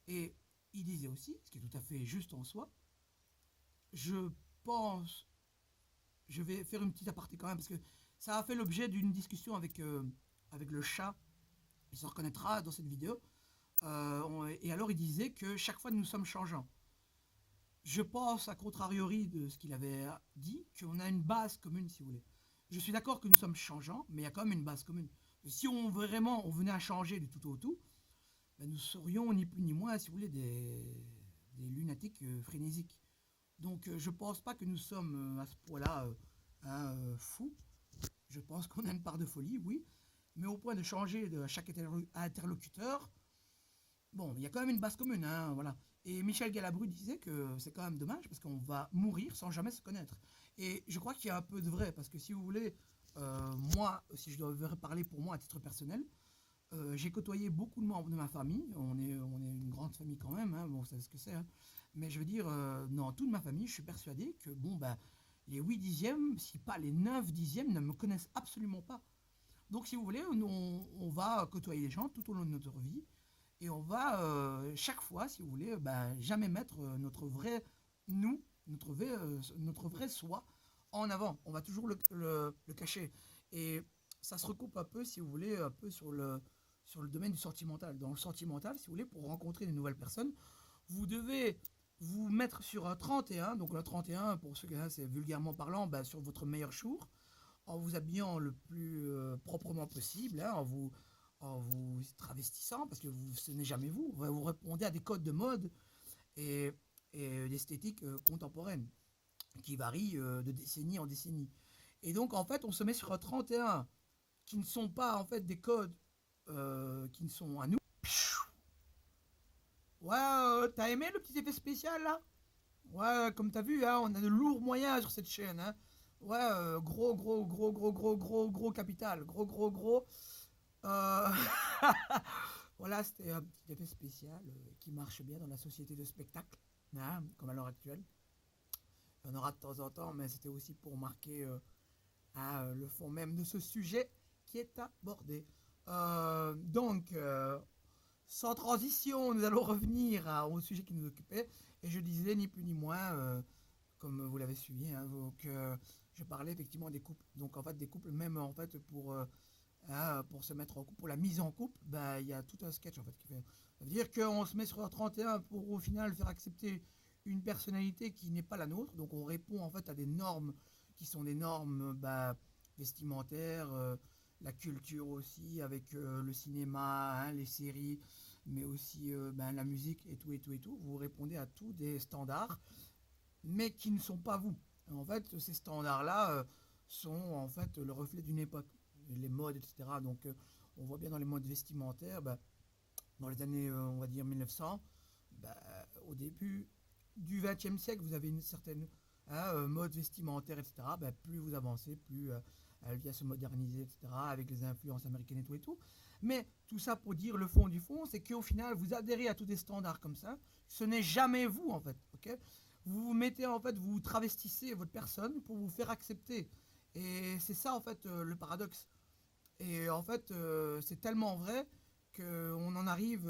Et il disait aussi, ce qui est tout à fait juste en soi, je pense, je vais faire une petite aparté quand même, parce que ça a fait l'objet d'une discussion avec le chat, il se reconnaîtra dans cette vidéo, et alors il disait que chaque fois nous sommes changeants. Je pense, à contrariori de ce qu'il avait dit, qu'on a une base commune, si vous voulez. Je suis d'accord que nous sommes changeants, mais il y a quand même une base commune. Si on venait à changer du tout au tout, ben nous serions ni plus ni moins, si vous voulez, des lunatiques frénésiques. Donc je pense pas que nous sommes à ce point-là fous. Je pense qu'on a une part de folie, oui, mais au point de changer de chaque interlocuteur, bon, il y a quand même une base commune, hein, voilà. Et Michel Galabru disait que c'est quand même dommage parce qu'on va mourir sans jamais se connaître. Et je crois qu'il y a un peu de vrai parce que si vous voulez, moi, si je dois parler pour moi à titre personnel, j'ai côtoyé beaucoup de membres de ma famille. On est une grande famille quand même, hein, bon, vous savez ce que c'est. Hein. Mais je veux dire, dans toute ma famille, je suis persuadé que bon, bah, les 8 dixièmes, si pas les 9 dixièmes, ne me connaissent absolument pas. Donc, si vous voulez, on va côtoyer les gens tout au long de notre vie et on va chaque fois, si vous voulez, jamais mettre notre vrai nous, notre vrai soi en avant. On va toujours le cacher. Et ça se recoupe un peu, si vous voulez, un peu sur le domaine du sentimental. Dans le sentimental, si vous voulez, pour rencontrer de nouvelles personnes, vous devez vous mettre sur un 31. Donc le 31, pour ceux qui c'est vulgairement parlant, sur votre meilleur jour, en vous habillant le plus proprement possible, hein, en vous travestissant, parce que ce n'est jamais vous. Vous répondez à des codes de mode et, et d'esthétique contemporaine qui varient de décennie en décennie. Et donc, en fait, on se met sur un 31 qui ne sont pas, en fait, des codes qui ne sont à nous. Ouais, t'as aimé le petit effet spécial, là? Ouais, comme t'as vu, hein, on a de lourds moyens sur cette chaîne, hein. Ouais, gros capital. Gros. Euh, voilà, c'était un petit effet spécial qui marche bien dans la société de spectacle, hein, comme à l'heure actuelle. Il y en aura de temps en temps, mais c'était aussi pour marquer le fond même de ce sujet qui est abordé. Donc, sans transition, nous allons revenir au sujet qui nous occupait. Et je disais ni plus ni moins, comme vous l'avez suivi, hein, donc, je parlais effectivement des couples. Donc en fait des couples, même en fait pour se mettre en couple, pour la mise en couple, il y a tout un sketch en fait qui fait. Ça veut dire qu'on se met sur un 31 pour au final faire accepter une personnalité qui n'est pas la nôtre. Donc on répond en fait à des normes qui sont des normes vestimentaires, la culture aussi, avec le cinéma, hein, les séries, mais aussi la musique et tout. Vous répondez à tous des standards, mais qui ne sont pas vous. En fait, ces standards-là sont en fait le reflet d'une époque, les modes, etc. Donc, on voit bien dans les modes vestimentaires, bah, dans les années, on va dire 1900, bah, au début du XXe siècle, vous avez une certaine mode vestimentaire, etc. Bah, plus vous avancez, plus elle vient se moderniser, etc. Avec les influences américaines et tout et tout. Mais tout ça pour dire le fond du fond, c'est qu'au final, vous adhérez à tous des standards comme ça. Ce n'est jamais vous, en fait. Ok, vous vous mettez, en fait, vous travestissez votre personne pour vous faire accepter. Et c'est ça, en fait, le paradoxe. Et en fait, c'est tellement vrai qu'on en arrive,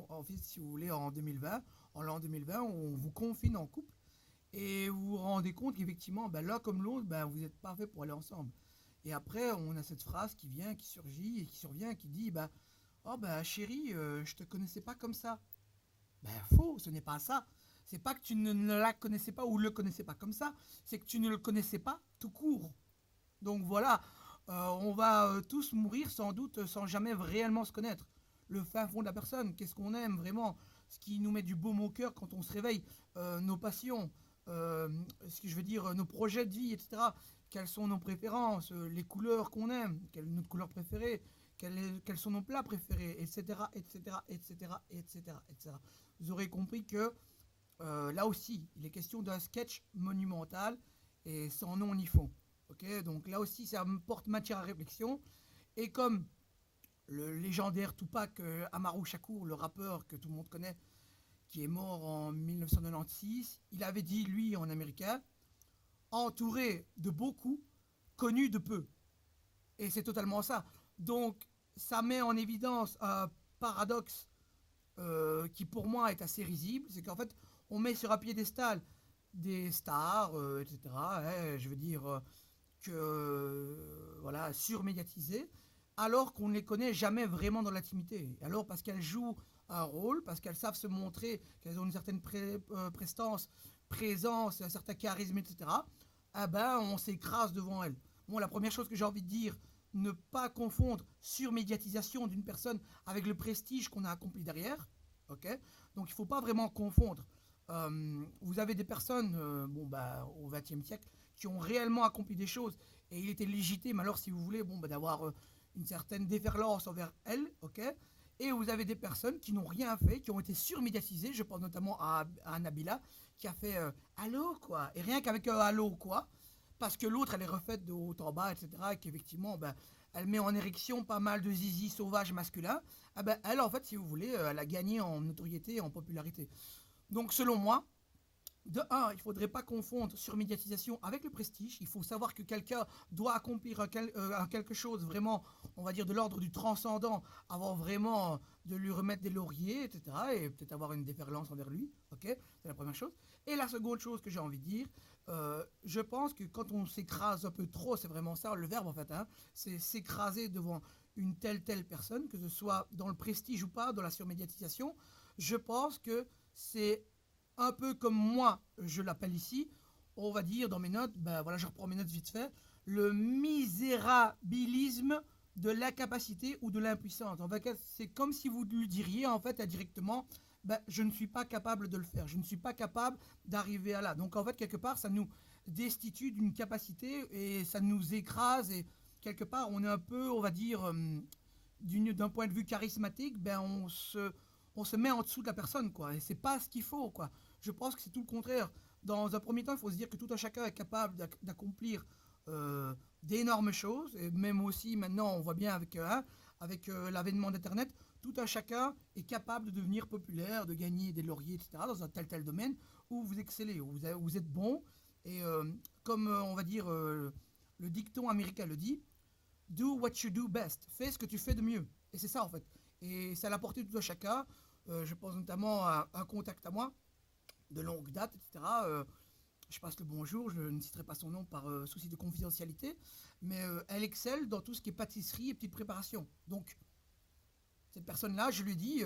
en fait, si vous voulez, en 2020, en l'an 2020, on vous confine en couple et vous vous rendez compte qu'effectivement, ben, l'un comme l'autre, ben, vous n'êtes pas fait pour aller ensemble. Et après, on a cette phrase qui vient, qui surgit et qui survient, qui dit, ben, oh ben chérie, je te connaissais pas comme ça. Ben faux, ce n'est pas ça. C'est pas que tu ne la connaissais pas ou le connaissais pas comme ça, c'est que tu ne le connaissais pas tout court. Donc voilà, on va tous mourir sans doute sans jamais réellement se connaître. Le fin fond de la personne, qu'est-ce qu'on aime vraiment, ce qui nous met du baume au cœur quand on se réveille, nos passions, ce que je veux dire, nos projets de vie, etc. Quelles sont nos préférences, les couleurs qu'on aime, quelle est notre couleur préférée, quels sont nos plats préférés, etc., etc., etc., etc., etc. Vous aurez compris que là aussi, il est question d'un sketch monumental et sans nom ni fond. Ok, donc là aussi, ça me porte matière à réflexion. Et comme le légendaire Tupac Amaru Shakur, le rappeur que tout le monde connaît, qui est mort en 1996, il avait dit, lui, en américain, entouré de beaucoup, connu de peu. Et c'est totalement ça. Donc, ça met en évidence un paradoxe qui, pour moi, est assez risible. C'est qu'en fait, on met sur un piédestal des stars, etc. Je veux dire, que voilà, surmédiatisées, alors qu'on ne les connaît jamais vraiment dans l'intimité. Alors parce qu'elles jouent un rôle, parce qu'elles savent se montrer, qu'elles ont une certaine prestance, présence, un certain charisme, etc. Ah ben, on s'écrase devant elles. Bon, la première chose que j'ai envie de dire, ne pas confondre surmédiatisation d'une personne avec le prestige qu'on a accompli derrière. Ok, donc il ne faut pas vraiment confondre. Vous avez des personnes, bon bah, au XXe siècle, qui ont réellement accompli des choses. Et il était légitime, alors si vous voulez, bon, bah, d'avoir une certaine déferlance envers elles, ok. Et vous avez des personnes qui n'ont rien fait, qui ont été surmédiatisées. Je pense notamment à Nabila, qui a fait allô quoi. Et rien qu'avec allô quoi, parce que l'autre elle est refaite de haut en bas, etc. Et qu'effectivement, ben, elle met en érection pas mal de zizi sauvages masculins. Ah ben, elle, en fait, si vous voulez, elle a gagné en notoriété et en popularité. Donc, selon moi, de un, il ne faudrait pas confondre surmédiatisation avec le prestige. Il faut savoir que quelqu'un doit accomplir quelque chose vraiment, on va dire, de l'ordre du transcendant avant vraiment de lui remettre des lauriers, etc. Et peut-être avoir une déferlance envers lui. Ok, c'est la première chose. Et la seconde chose que j'ai envie de dire, je pense que quand on s'écrase un peu trop, c'est vraiment ça le verbe en fait, hein, c'est s'écraser devant une telle personne, que ce soit dans le prestige ou pas, dans la surmédiatisation. Je pense que c'est un peu comme moi, je l'appelle ici, on va dire dans mes notes, ben voilà, je reprends mes notes vite fait, le misérabilisme de l'incapacité ou de l'impuissance. En fait, c'est comme si vous lui diriez en fait indirectement, ben, je ne suis pas capable de le faire, je ne suis pas capable d'arriver à là. Donc en fait, quelque part, ça nous destitue d'une capacité et ça nous écrase et quelque part, on est un peu, on va dire, d'un point de vue charismatique, ben on se met en dessous de la personne, quoi. Et c'est pas ce qu'il faut, quoi. Je pense que c'est tout le contraire. Dans un premier temps, il faut se dire que tout un chacun est capable d'accomplir d'énormes choses. Et même aussi, maintenant, on voit bien avec l'avènement d'Internet, tout un chacun est capable de devenir populaire, de gagner des lauriers, etc., dans un tel domaine où vous excellez, où vous êtes bon. Et comme on va dire, le dicton américain le dit, do what you do best. Fais ce que tu fais de mieux. Et c'est ça, en fait. Et ça l'a porté tout à chacun. Je pense notamment à un contact à moi, de longue date, etc. Je passe le bonjour, je ne citerai pas son nom par souci de confidentialité, mais elle excelle dans tout ce qui est pâtisserie et petite préparation. Donc, cette personne-là, je lui dis,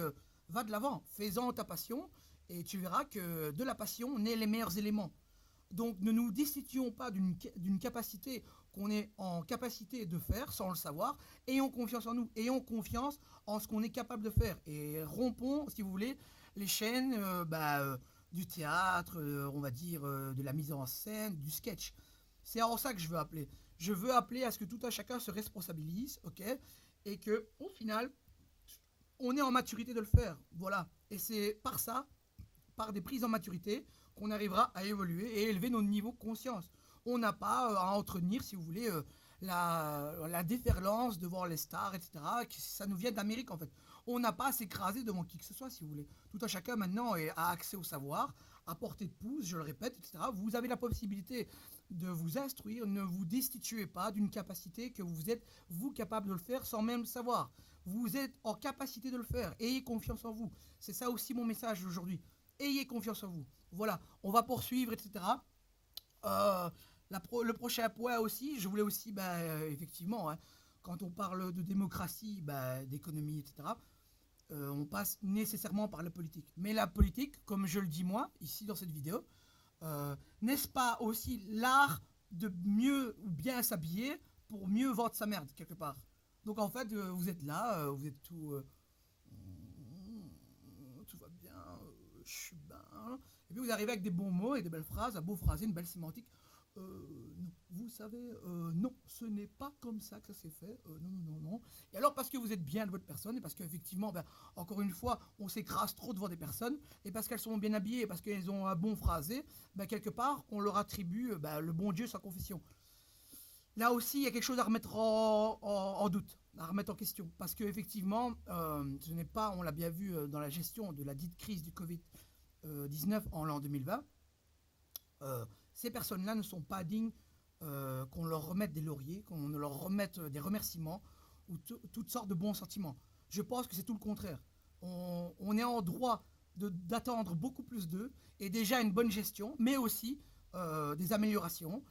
va de l'avant, fais-en ta passion, et tu verras que de la passion naît les meilleurs éléments. Donc ne nous destituons pas d'une capacité qu'on est en capacité de faire sans le savoir. Ayons confiance en nous, ayons confiance en ce qu'on est capable de faire. Et rompons, si vous voulez, les chaînes du théâtre, on va dire de la mise en scène, du sketch. C'est en ça que je veux appeler. Je veux appeler à ce que tout un chacun se responsabilise, ok, et que au final, on est en maturité de le faire. Voilà. Et c'est par ça, par des prises en maturité, qu'on arrivera à évoluer et élever nos niveaux de conscience. On n'a pas à entretenir, si vous voulez, la déferlance devant les stars, etc. Ça nous vient d'Amérique en fait. On n'a pas à s'écraser devant qui que ce soit, si vous voulez. Tout un chacun maintenant a accès au savoir, à portée de pouce, je le répète, etc. Vous avez la possibilité de vous instruire, ne vous destituez pas d'une capacité que vous êtes, vous, capable de le faire sans même le savoir. Vous êtes en capacité de le faire. Ayez confiance en vous. C'est ça aussi mon message aujourd'hui. Ayez confiance en vous. Voilà, on va poursuivre, etc. Euh, le prochain point aussi, je voulais aussi, effectivement, hein, quand on parle de démocratie, d'économie, etc., on passe nécessairement par la politique. Mais la politique, comme je le dis moi, ici dans cette vidéo, n'est-ce pas aussi l'art de mieux ou bien s'habiller pour mieux vendre sa merde, quelque part. Donc en fait, vous êtes là, vous êtes tout va bien, je suis bien. Et puis vous arrivez avec des bons mots et des belles phrases, un beau phrasé, une belle sémantique. Non, vous savez, non, ce n'est pas comme ça que ça s'est fait. Non, non, non, non. Et alors, parce que vous êtes bien de votre personne, et parce qu'effectivement, encore une fois, on s'écrase trop devant des personnes, et parce qu'elles sont bien habillées, et parce qu'elles ont un bon phrasé, quelque part, on leur attribue le bon Dieu sans confession. Là aussi, il y a quelque chose à remettre en doute, à remettre en question. Parce qu'effectivement, ce n'est pas, on l'a bien vu dans la gestion de la dite crise du Covid-19 en l'an 2020, ces personnes-là ne sont pas dignes qu'on leur remette des lauriers, qu'on leur remette des remerciements ou toutes sortes de bons sentiments. Je pense que c'est tout le contraire. On est en droit d'attendre beaucoup plus d'eux et déjà une bonne gestion, mais aussi des améliorations,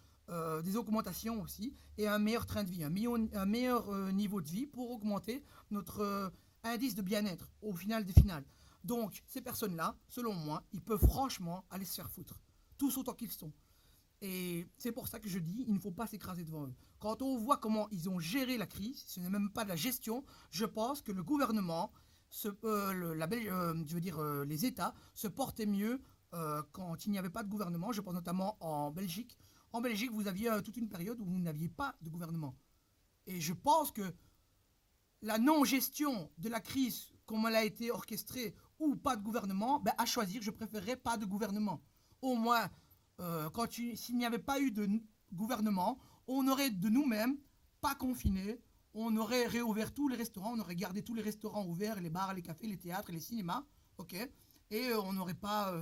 des augmentations aussi et un meilleur train de vie, un meilleur niveau de vie pour augmenter notre indice de bien-être au final des finales. Donc ces personnes-là, selon moi, ils peuvent franchement aller se faire foutre, tous autant qu'ils sont. Et c'est pour ça que je dis, il ne faut pas s'écraser devant eux. Quand on voit comment ils ont géré la crise, ce n'est même pas de la gestion, je pense que le gouvernement, les États, se portaient mieux quand il n'y avait pas de gouvernement. Je pense notamment en Belgique. En Belgique, vous aviez toute une période où vous n'aviez pas de gouvernement. Et je pense que la non-gestion de la crise, comme elle a été orchestrée, ou pas de gouvernement, à choisir, je préférerais pas de gouvernement. Au moins, s'il n'y avait pas eu de gouvernement, on aurait de nous-mêmes pas confinés, on aurait réouvert tous les restaurants, on aurait gardé tous les restaurants ouverts, les bars, les cafés, les théâtres, les cinémas, ok. Et on n'aurait pas,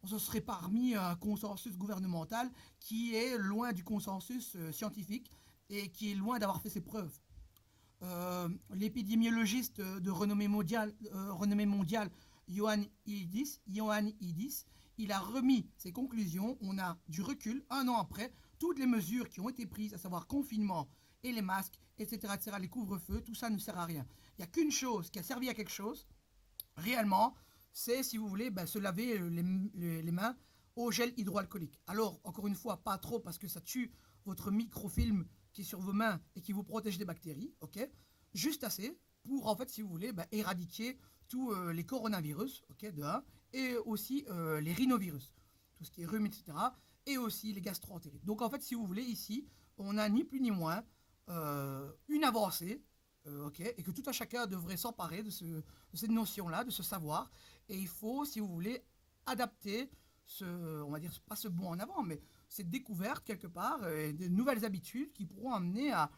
on se serait pas remis à un consensus gouvernemental qui est loin du consensus scientifique et qui est loin d'avoir fait ses preuves. L'épidémiologiste de renommée mondiale, Johan Idis, il a remis ses conclusions. On a du recul, un an après, toutes les mesures qui ont été prises, à savoir confinement et les masques, etc., les couvre-feux, tout ça ne sert à rien. Il n'y a qu'une chose qui a servi à quelque chose, réellement, c'est, si vous voulez, se laver les mains au gel hydroalcoolique. Alors, encore une fois, pas trop parce que ça tue votre microfilm qui est sur vos mains et qui vous protège des bactéries, ok. Juste assez pour, en fait, si vous voulez, éradiquer tous les coronavirus, ok, de 1, et aussi les rhinovirus, tout ce qui est rhume, etc., et aussi les gastro-entérites. Donc, en fait, si vous voulez, ici, on n'a ni plus ni moins une avancée, ok, et que tout un chacun devrait s'emparer de cette notion-là, de ce savoir, et il faut, si vous voulez, adapter on va dire, pas ce bond en avant, mais cette découverte quelque part, de nouvelles habitudes qui pourront amener à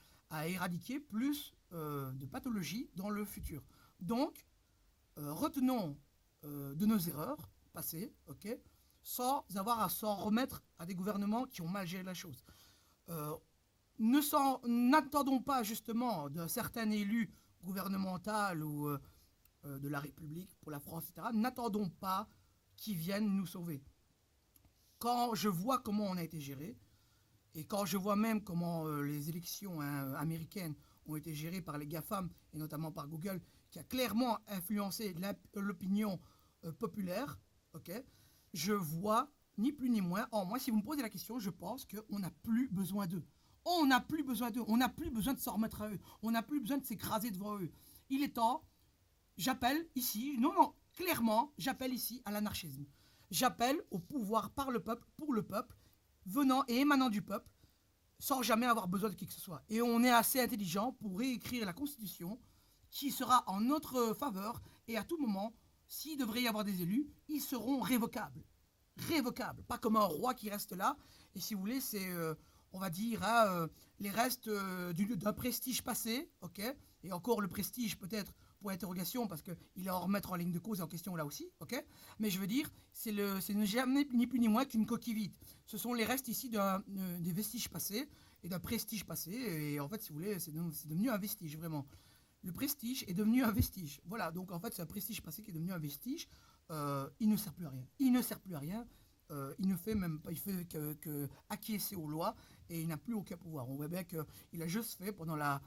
éradiquer plus de pathologies dans le futur. Donc, retenons de nos erreurs passées, ok, sans avoir à s'en remettre à des gouvernements qui ont mal géré la chose. N'attendons pas justement d'un certain élu gouvernemental ou de la République pour la France, etc. N'attendons pas qu'ils viennent nous sauver. Quand je vois comment on a été géré, et quand je vois même comment les élections américaines ont été gérées par les GAFAM, et notamment par Google, qui a clairement influencé l'opinion populaire, okay, je vois ni plus ni moins, moi si vous me posez la question, je pense qu'on n'a plus besoin d'eux. On n'a plus besoin d'eux, on n'a plus besoin de s'en remettre à eux, on n'a plus besoin de s'écraser devant eux. Il est temps, j'appelle ici, non, clairement, j'appelle ici à l'anarchisme. j'appelle au pouvoir par le peuple, pour le peuple, venant et émanant du peuple, sans jamais avoir besoin de qui que ce soit. Et on est assez intelligent pour réécrire la Constitution qui sera en notre faveur et à tout moment, s'il devrait y avoir des élus, ils seront révocables. Révocables, pas comme un roi qui reste là. Et si vous voulez, c'est, on va dire, hein, les restes d'un prestige passé, ok. Et encore le prestige peut-être pour interrogation parce qu'il est à remettre en ligne de cause et en question là aussi, ok. Mais je veux dire, c'est jamais ni plus ni moins qu'une coquille vide. Ce sont les restes ici des vestiges passés et d'un prestige passé. Et en fait, si vous voulez, c'est devenu un vestige vraiment. Le prestige est devenu un vestige. Voilà, donc en fait, c'est un prestige passé qui est devenu un vestige. Il ne sert plus à rien. Il ne sert plus à rien. Il ne fait même pas, il fait que acquiescer aux lois et il n'a plus aucun pouvoir. On voit bien qu'il a juste fait pendant la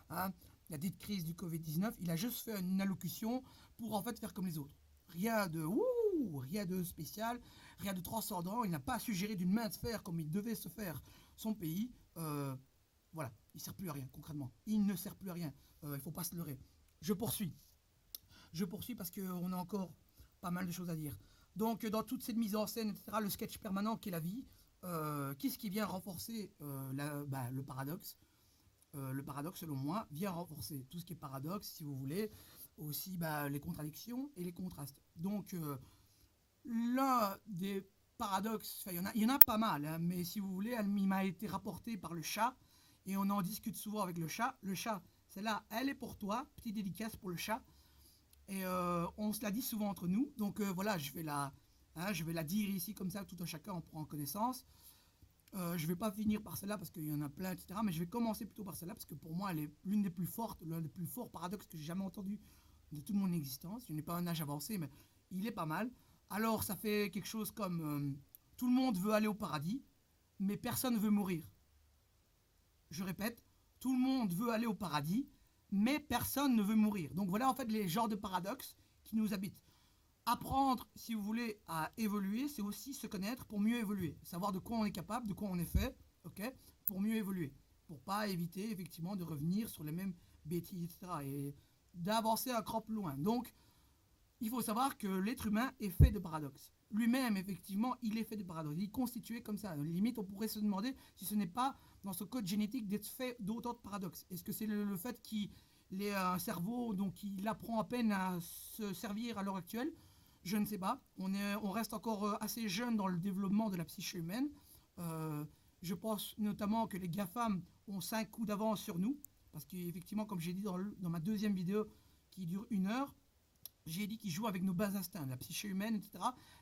dite crise du Covid-19, il a juste fait une allocution pour en fait faire comme les autres. Rien de spécial, rien de transcendant. Il n'a pas suggéré d'une main de fer comme il devait se faire son pays. Voilà, il ne sert plus à rien concrètement. Il ne sert plus à rien. Il ne faut pas se leurrer. Je poursuis. Je poursuis parce qu'on a encore pas mal de choses à dire. Donc, dans toute cette mise en scène, etc., le sketch permanent qu'est la vie, qu'est-ce qui vient renforcer le paradoxe Le paradoxe, selon moi, vient renforcer tout ce qui est paradoxe, si vous voulez, aussi les contradictions et les contrastes. Donc, l'un des paradoxes, il y en a pas mal, hein, mais si vous voulez, il m'a été rapporté par le chat, et on en discute souvent avec le chat. Le chat, celle-là, elle est pour toi, petite dédicace pour le chat. Et on se la dit souvent entre nous. Donc voilà, je vais la dire ici comme ça, tout un chacun en prend connaissance. Je ne vais pas finir par celle-là parce qu'il y en a plein, etc. Mais je vais commencer plutôt par celle-là parce que pour moi, elle est l'une des plus fortes, l'un des plus forts paradoxes que j'ai jamais entendu de toute mon existence. Je n'ai pas un âge avancé, mais il est pas mal. Alors, ça fait quelque chose comme tout le monde veut aller au paradis, mais personne ne veut mourir. Je répète, tout le monde veut aller au paradis, mais personne ne veut mourir. Donc voilà en fait les genres de paradoxes qui nous habitent. Apprendre, si vous voulez, à évoluer, c'est aussi se connaître pour mieux évoluer. Savoir de quoi on est capable, de quoi on est fait, ok, pour mieux évoluer. Pour pas éviter effectivement de revenir sur les mêmes bêtises, etc. Et d'avancer un cran plus loin. Donc, il faut savoir que l'être humain est fait de paradoxes. Lui-même, effectivement, il est fait de paradoxes. Il est constitué comme ça. Limite, on pourrait se demander si ce n'est pas dans ce code génétique d'être fait d'autant de paradoxes. Est-ce que c'est le fait qu'il ait un cerveau, donc il apprend à peine à se servir à l'heure actuelle? Je ne sais pas. On reste encore assez jeune dans le développement de la psyché humaine. Je pense notamment que les GAFAM ont 5 coups d'avance sur nous. Parce qu'effectivement, comme j'ai dit dans ma deuxième vidéo qui dure 1 heure, j'ai dit qu'ils jouent avec nos bas instincts, la psyché humaine, etc.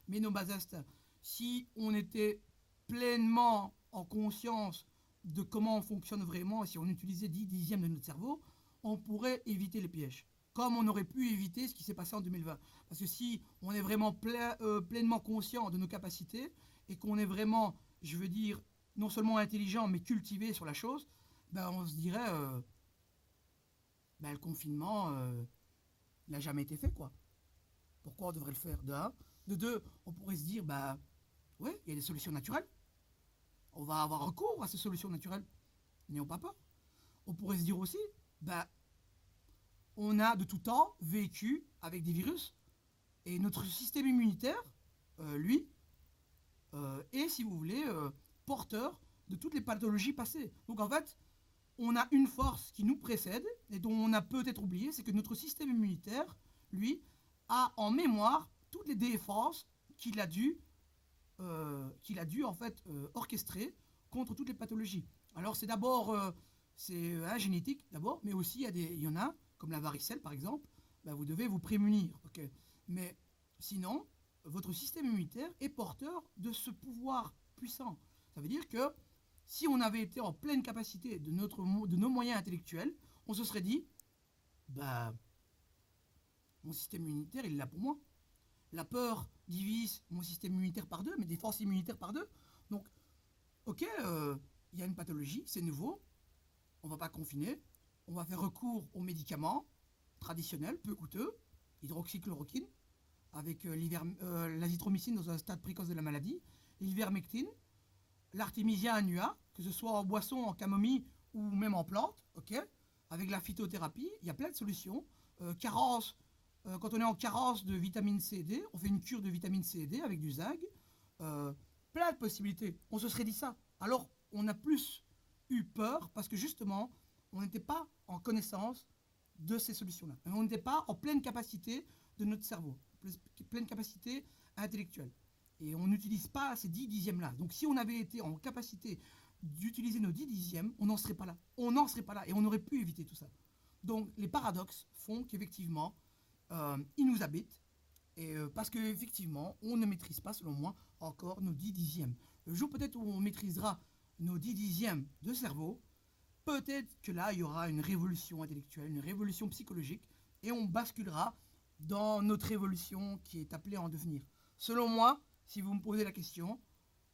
Mais nos bas instincts. Si on était pleinement en conscience de comment on fonctionne vraiment, si on utilisait 10 dixièmes de notre cerveau, on pourrait éviter les pièges. Comme on aurait pu éviter ce qui s'est passé en 2020. Parce que si on est vraiment pleinement conscient de nos capacités et qu'on est vraiment, je veux dire, non seulement intelligent, mais cultivé sur la chose, on se dirait, le confinement, il n'a jamais été fait, quoi. Pourquoi on devrait le faire? De un. De deux, on pourrait se dire, ouais, il y a des solutions naturelles. On va avoir recours à ces solutions naturelles. N'ayons pas peur. On pourrait se dire aussi, on a de tout temps vécu avec des virus. Et notre système immunitaire, lui, est, si vous voulez, porteur de toutes les pathologies passées. Donc en fait, on a une force qui nous précède et dont on a peut-être oublié, c'est que notre système immunitaire, lui, a en mémoire toutes les défenses qu'il a dû en fait orchestrer contre toutes les pathologies. Alors c'est d'abord génétique d'abord, mais aussi il y en a comme la varicelle par exemple. Vous devez vous prémunir, ok. Mais sinon, votre système immunitaire est porteur de ce pouvoir puissant. Ça veut dire que si on avait été en pleine capacité de nos moyens intellectuels, on se serait dit, mon système immunitaire, il est là pour moi. La peur divise mon système immunitaire par deux, mes défenses immunitaires par deux. Donc, ok, il y a une pathologie, c'est nouveau, on ne va pas confiner, on va faire recours aux médicaments traditionnels, peu coûteux, hydroxychloroquine, avec l'azithromycine dans un stade précoce de la maladie, l'ivermectine, l'artémisia annua, que ce soit en boisson, en camomille ou même en plante, ok, avec la phytothérapie, il y a plein de solutions. Carence, quand on est en carence de vitamine C et D, on fait une cure de vitamine C et D avec du ZAG. euh, plein de possibilités. On se serait dit ça. Alors, on a plus eu peur parce que justement, on n'était pas en connaissance de ces solutions-là. On n'était pas en pleine capacité de notre cerveau, pleine capacité intellectuelle. Et on n'utilise pas ces 10 dixièmes-là. Donc si on avait été en capacité d'utiliser nos 10 dixièmes, on n'en serait pas là. On n'en serait pas là et on aurait pu éviter tout ça. Donc les paradoxes font qu'effectivement, ils nous habitent. Et parce qu'effectivement, on ne maîtrise pas, selon moi, encore nos 10 dixièmes. Le jour peut-être où on maîtrisera nos 10 dixièmes de cerveau, peut-être que là, il y aura une révolution intellectuelle, une révolution psychologique, et on basculera dans notre révolution qui est appelée à en devenir. Selon moi, si vous me posez la question,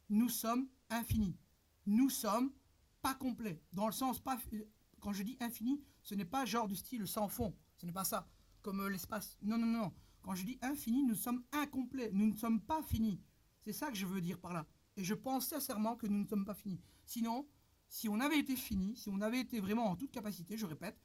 nous sommes infinis. Nous sommes pas complets. Dans le sens, pas, quand je dis infini, ce n'est pas genre du style sans fond. Ce n'est pas ça, comme l'espace. Non, non, non. Quand je dis infini, nous sommes incomplets. Nous ne sommes pas finis. C'est ça que je veux dire par là. Et je pense sincèrement que nous ne sommes pas finis. Sinon, si on avait été fini, si on avait été vraiment en toute capacité, je répète,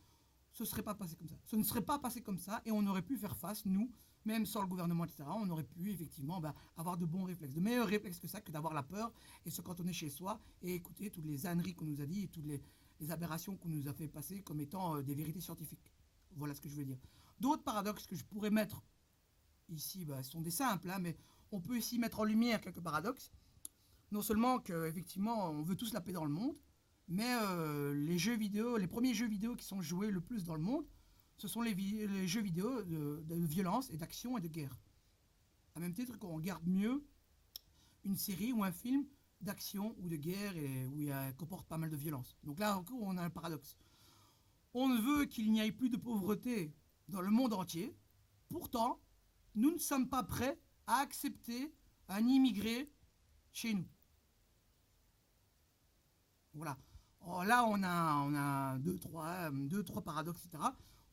ce ne serait pas passé comme ça. Ce ne serait pas passé comme ça et on aurait pu faire face, nous, même sans le gouvernement, etc., on aurait pu effectivement avoir de bons réflexes, de meilleurs réflexes que ça, que d'avoir la peur et se cantonner chez soi et écouter toutes les âneries qu'on nous a dit et toutes les aberrations qu'on nous a fait passer comme étant des vérités scientifiques. Voilà ce que je veux dire. D'autres paradoxes que je pourrais mettre ici sont des simples, hein, mais on peut ici mettre en lumière quelques paradoxes. Non seulement qu'effectivement, on veut tous la paix dans le monde, mais les jeux vidéo, les premiers jeux vidéo qui sont joués le plus dans le monde, ce sont les jeux vidéo de violence et d'action et de guerre. À même titre qu'on regarde mieux une série ou un film d'action ou de guerre et où il comporte pas mal de violence. Donc là encore, on a un paradoxe. On ne veut qu'il n'y ait plus de pauvreté dans le monde entier. Pourtant, nous ne sommes pas prêts à accepter un immigré chez nous. Voilà. Alors là, on a deux, trois paradoxes, etc.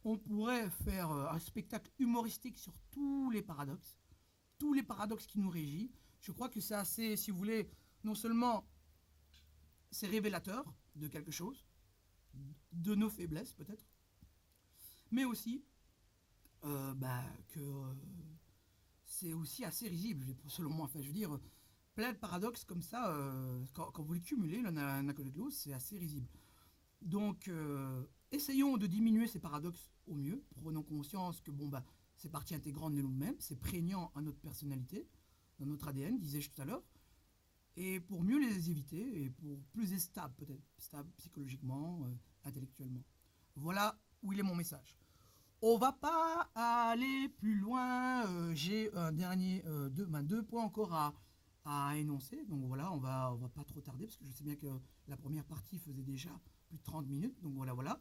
On pourrait faire un spectacle humoristique sur tous les paradoxes qui nous régissent. Je crois que c'est assez, si vous voulez, non seulement c'est révélateur de quelque chose, de nos faiblesses peut-être, mais aussi que c'est aussi assez risible, selon moi. Enfin, je veux dire, plein de paradoxes comme ça, quand vous les cumulez l'un à côté de l'autre, c'est assez risible. Donc, essayons de diminuer ces paradoxes au mieux. Prenons conscience que c'est partie intégrante de nous-mêmes, c'est prégnant à notre personnalité, dans notre ADN, disais-je tout à l'heure. Et pour mieux les éviter, et pour plus être stable peut-être, stable psychologiquement, intellectuellement. Voilà où il est mon message. On va pas aller plus loin. J'ai un dernier, deux points encore à énoncer. Donc voilà, on va pas trop tarder parce que je sais bien que la première partie faisait déjà plus de 30 minutes. Donc voilà.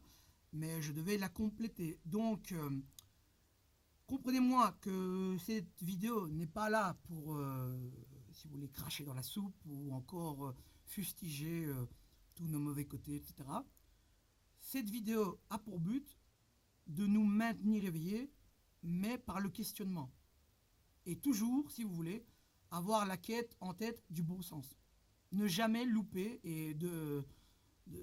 Mais je devais la compléter. Donc, comprenez-moi que cette vidéo n'est pas là pour, si vous voulez, cracher dans la soupe ou encore fustiger tous nos mauvais côtés, etc. Cette vidéo a pour but de nous maintenir éveillés, mais par le questionnement. Et toujours, si vous voulez, avoir la quête en tête du bon sens. Ne jamais louper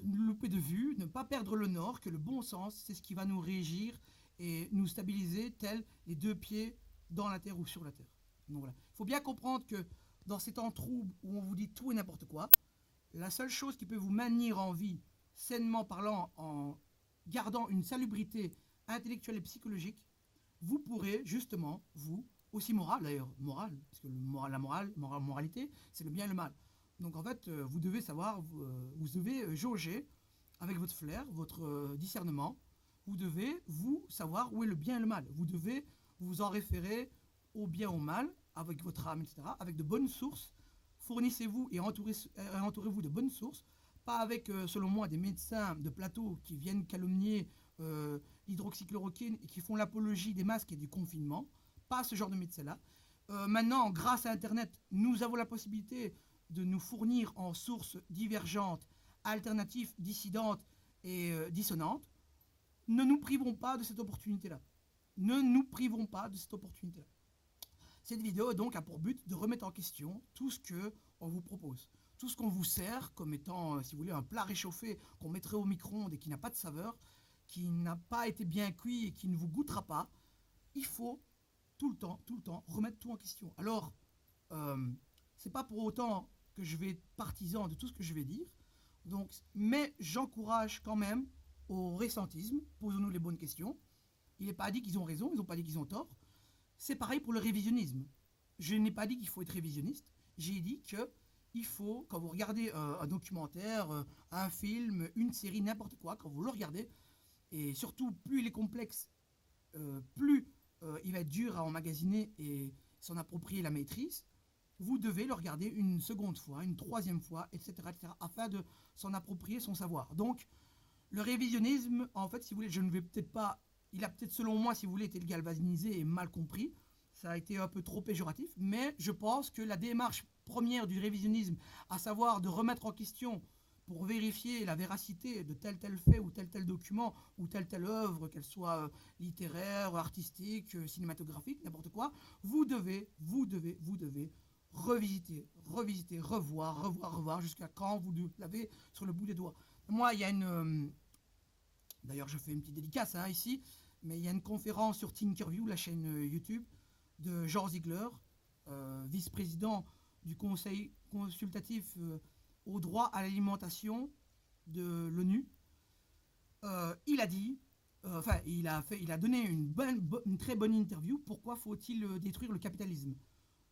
louper de vue, ne pas perdre le nord, que le bon sens, c'est ce qui va nous régir et nous stabiliser tels les deux pieds dans la terre ou sur la terre. Donc voilà. Il faut bien comprendre que dans ces temps troubles où on vous dit tout et n'importe quoi, la seule chose qui peut vous maintenir en vie, sainement parlant, en gardant une salubrité intellectuelle et psychologique, vous pourrez justement, vous, aussi moral d'ailleurs, moral, parce que la moralité, c'est le bien et le mal. Donc en fait, vous devez savoir, vous devez jauger avec votre flair, votre discernement, vous devez, vous, savoir où est le bien et le mal. Vous devez vous en référer au bien ou au mal, avec votre âme, etc., avec de bonnes sources. Fournissez-vous et entourez-vous de bonnes sources, pas avec, selon moi, des médecins de plateau qui viennent calomnier l'hydroxychloroquine et qui font l'apologie des masques et du confinement. Pas ce genre de médecins-là. Maintenant, grâce à Internet, nous avons la possibilité de nous fournir en sources divergentes, alternatives, dissidentes et dissonantes. Ne nous privons pas de cette opportunité-là. Ne nous privons pas de cette opportunité-là. Cette vidéo donc a pour but de remettre en question tout ce qu'on vous propose. Tout ce qu'on vous sert comme étant, si vous voulez, un plat réchauffé qu'on mettrait au micro-ondes et qui n'a pas de saveur, qui n'a pas été bien cuit et qui ne vous goûtera pas. Il faut tout le temps, remettre tout en question. Alors, C'est pas pour autant que je vais être partisan de tout ce que je vais dire. Donc, mais j'encourage quand même au récentisme. Posons-nous les bonnes questions. Il n'est pas dit qu'ils ont raison, ils n'ont pas dit qu'ils ont tort. C'est pareil pour le révisionnisme. Je n'ai pas dit qu'il faut être révisionniste. J'ai dit que il faut, quand vous regardez un documentaire, un film, une série, n'importe quoi, quand vous le regardez, et surtout plus il est complexe, plus il va être dur à emmagasiner et s'en approprier la maîtrise, vous devez le regarder une seconde fois, une troisième fois, etc., afin de s'en approprier son savoir. Donc, le révisionnisme, en fait, si vous voulez, je ne vais peut-être pas, il a peut-être, selon moi, si vous voulez, été galvanisé et mal compris. Ça a été un peu trop péjoratif, mais je pense que la démarche première du révisionnisme, à savoir de remettre en question pour vérifier la véracité de tel fait ou tel document ou telle œuvre, qu'elle soit littéraire, artistique, cinématographique, n'importe quoi, vous devez revisiter, revoir, jusqu'à quand vous l'avez sur le bout des doigts. Moi, il y a une... D'ailleurs, je fais une petite dédicace hein, ici, mais il y a une conférence sur Thinkerview, la chaîne YouTube, de George Ziegler, vice-président du Conseil consultatif au droit à l'alimentation de l'ONU. Il a dit, il a donné une très bonne interview. Pourquoi faut-il détruire le capitalisme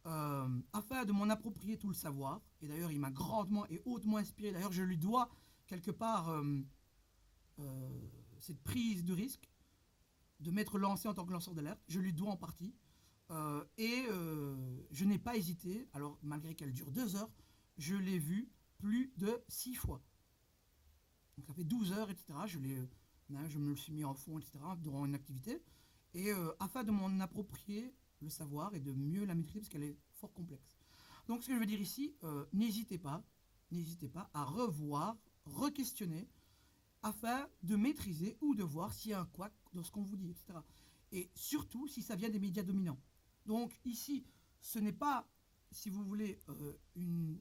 afin de m'en approprier tout le savoir. Et d'ailleurs, il m'a grandement et hautement inspiré. D'ailleurs, je lui dois quelque part cette prise de risque de m'être lancé en tant que lanceur d'alerte. Je lui dois en partie. Je n'ai pas hésité, alors malgré qu'elle dure 2 heures, je l'ai vue plus de 6 fois. Donc ça fait 12 heures, etc. Je me le suis mis en fond, etc. durant une activité. Et afin de m'en approprier le savoir et de mieux la maîtriser parce qu'elle est fort complexe. Donc ce que je veux dire ici, n'hésitez pas à revoir, re-questionner afin de maîtriser ou de voir s'il y a un couac dans ce qu'on vous dit, etc. Et surtout si ça vient des médias dominants. Donc ici, ce n'est pas, si vous voulez, une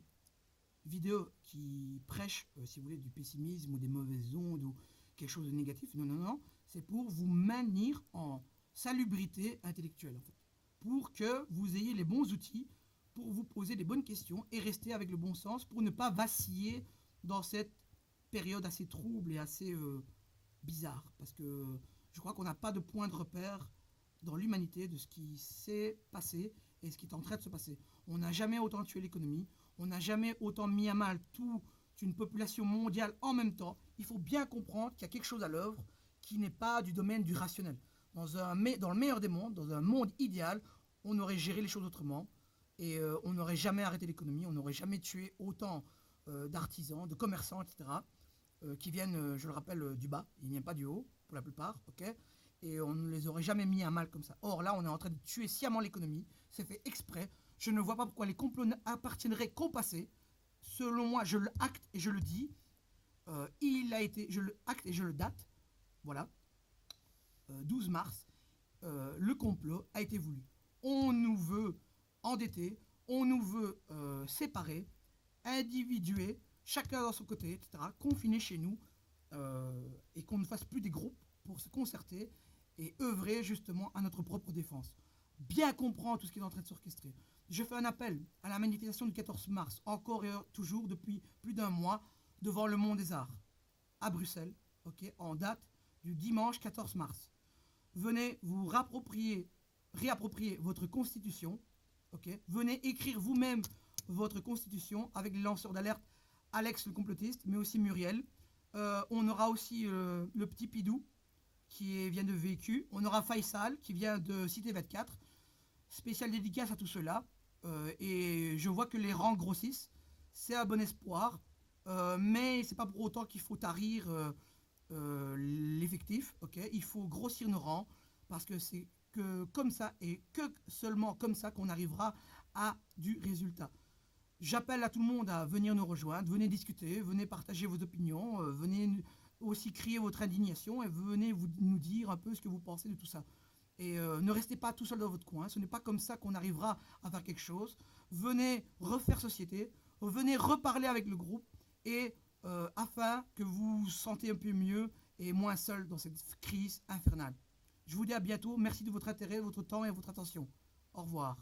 vidéo qui prêche, si vous voulez, du pessimisme ou des mauvaises ondes ou quelque chose de négatif. Non. C'est pour vous maintenir en salubrité intellectuelle, en fait. Pour que vous ayez les bons outils pour vous poser les bonnes questions et rester avec le bon sens pour ne pas vaciller dans cette période assez trouble et assez bizarre. Parce que je crois qu'on n'a pas de point de repère dans l'humanité de ce qui s'est passé et ce qui est en train de se passer. On n'a jamais autant tué l'économie, on n'a jamais autant mis à mal toute une population mondiale en même temps. Il faut bien comprendre qu'il y a quelque chose à l'œuvre qui n'est pas du domaine du rationnel. Dans le meilleur des mondes, dans un monde idéal, on aurait géré les choses autrement et on n'aurait jamais arrêté l'économie, on n'aurait jamais tué autant d'artisans, de commerçants, etc., qui viennent, je le rappelle, du bas, ils ne viennent pas du haut, pour la plupart, ok, et on ne les aurait jamais mis à mal comme ça. Or là, on est en train de tuer sciemment l'économie, c'est fait exprès. Je ne vois pas pourquoi les complots appartiendraient qu'au passé. Selon moi, je le acte et je le dis. Je le acte et je le date. Voilà. 12 mars, le complot a été voulu. On nous veut endettés, on nous veut séparés, individués, chacun dans son côté, etc., confinés chez nous, et qu'on ne fasse plus des groupes pour se concerter et œuvrer justement à notre propre défense. Bien comprendre tout ce qui est en train de s'orchestrer. Je fais un appel à la manifestation du 14 mars, encore et toujours depuis plus d'un mois, devant le Mont des Arts, à Bruxelles, okay, en date du dimanche 14 mars. Venez vous réapproprier votre constitution, okay. Venez écrire vous-même votre constitution avec les lanceurs d'alerte Alex le complotiste, mais aussi Muriel. On aura aussi le petit Pidou qui vient de VQ. On aura Faisal qui vient de Cité 24. Spécial dédicace à tout cela. Et je vois que les rangs grossissent. C'est un bon espoir. Mais c'est pas pour autant qu'il faut tarir l'effectif. Okay, il faut grossir nos rangs parce que c'est que comme ça et que seulement comme ça qu'on arrivera à du résultat. J'appelle à tout le monde à venir nous rejoindre, venez discuter, venez partager vos opinions, venez aussi crier votre indignation et venez nous dire un peu ce que vous pensez de tout ça. Et ne restez pas tout seul dans votre coin, ce n'est pas comme ça qu'on arrivera à faire quelque chose. Venez refaire société, venez reparler avec le groupe et afin que vous vous sentez un peu mieux et moins seul dans cette crise infernale. Je vous dis à bientôt, merci de votre intérêt, votre temps et votre attention. Au revoir.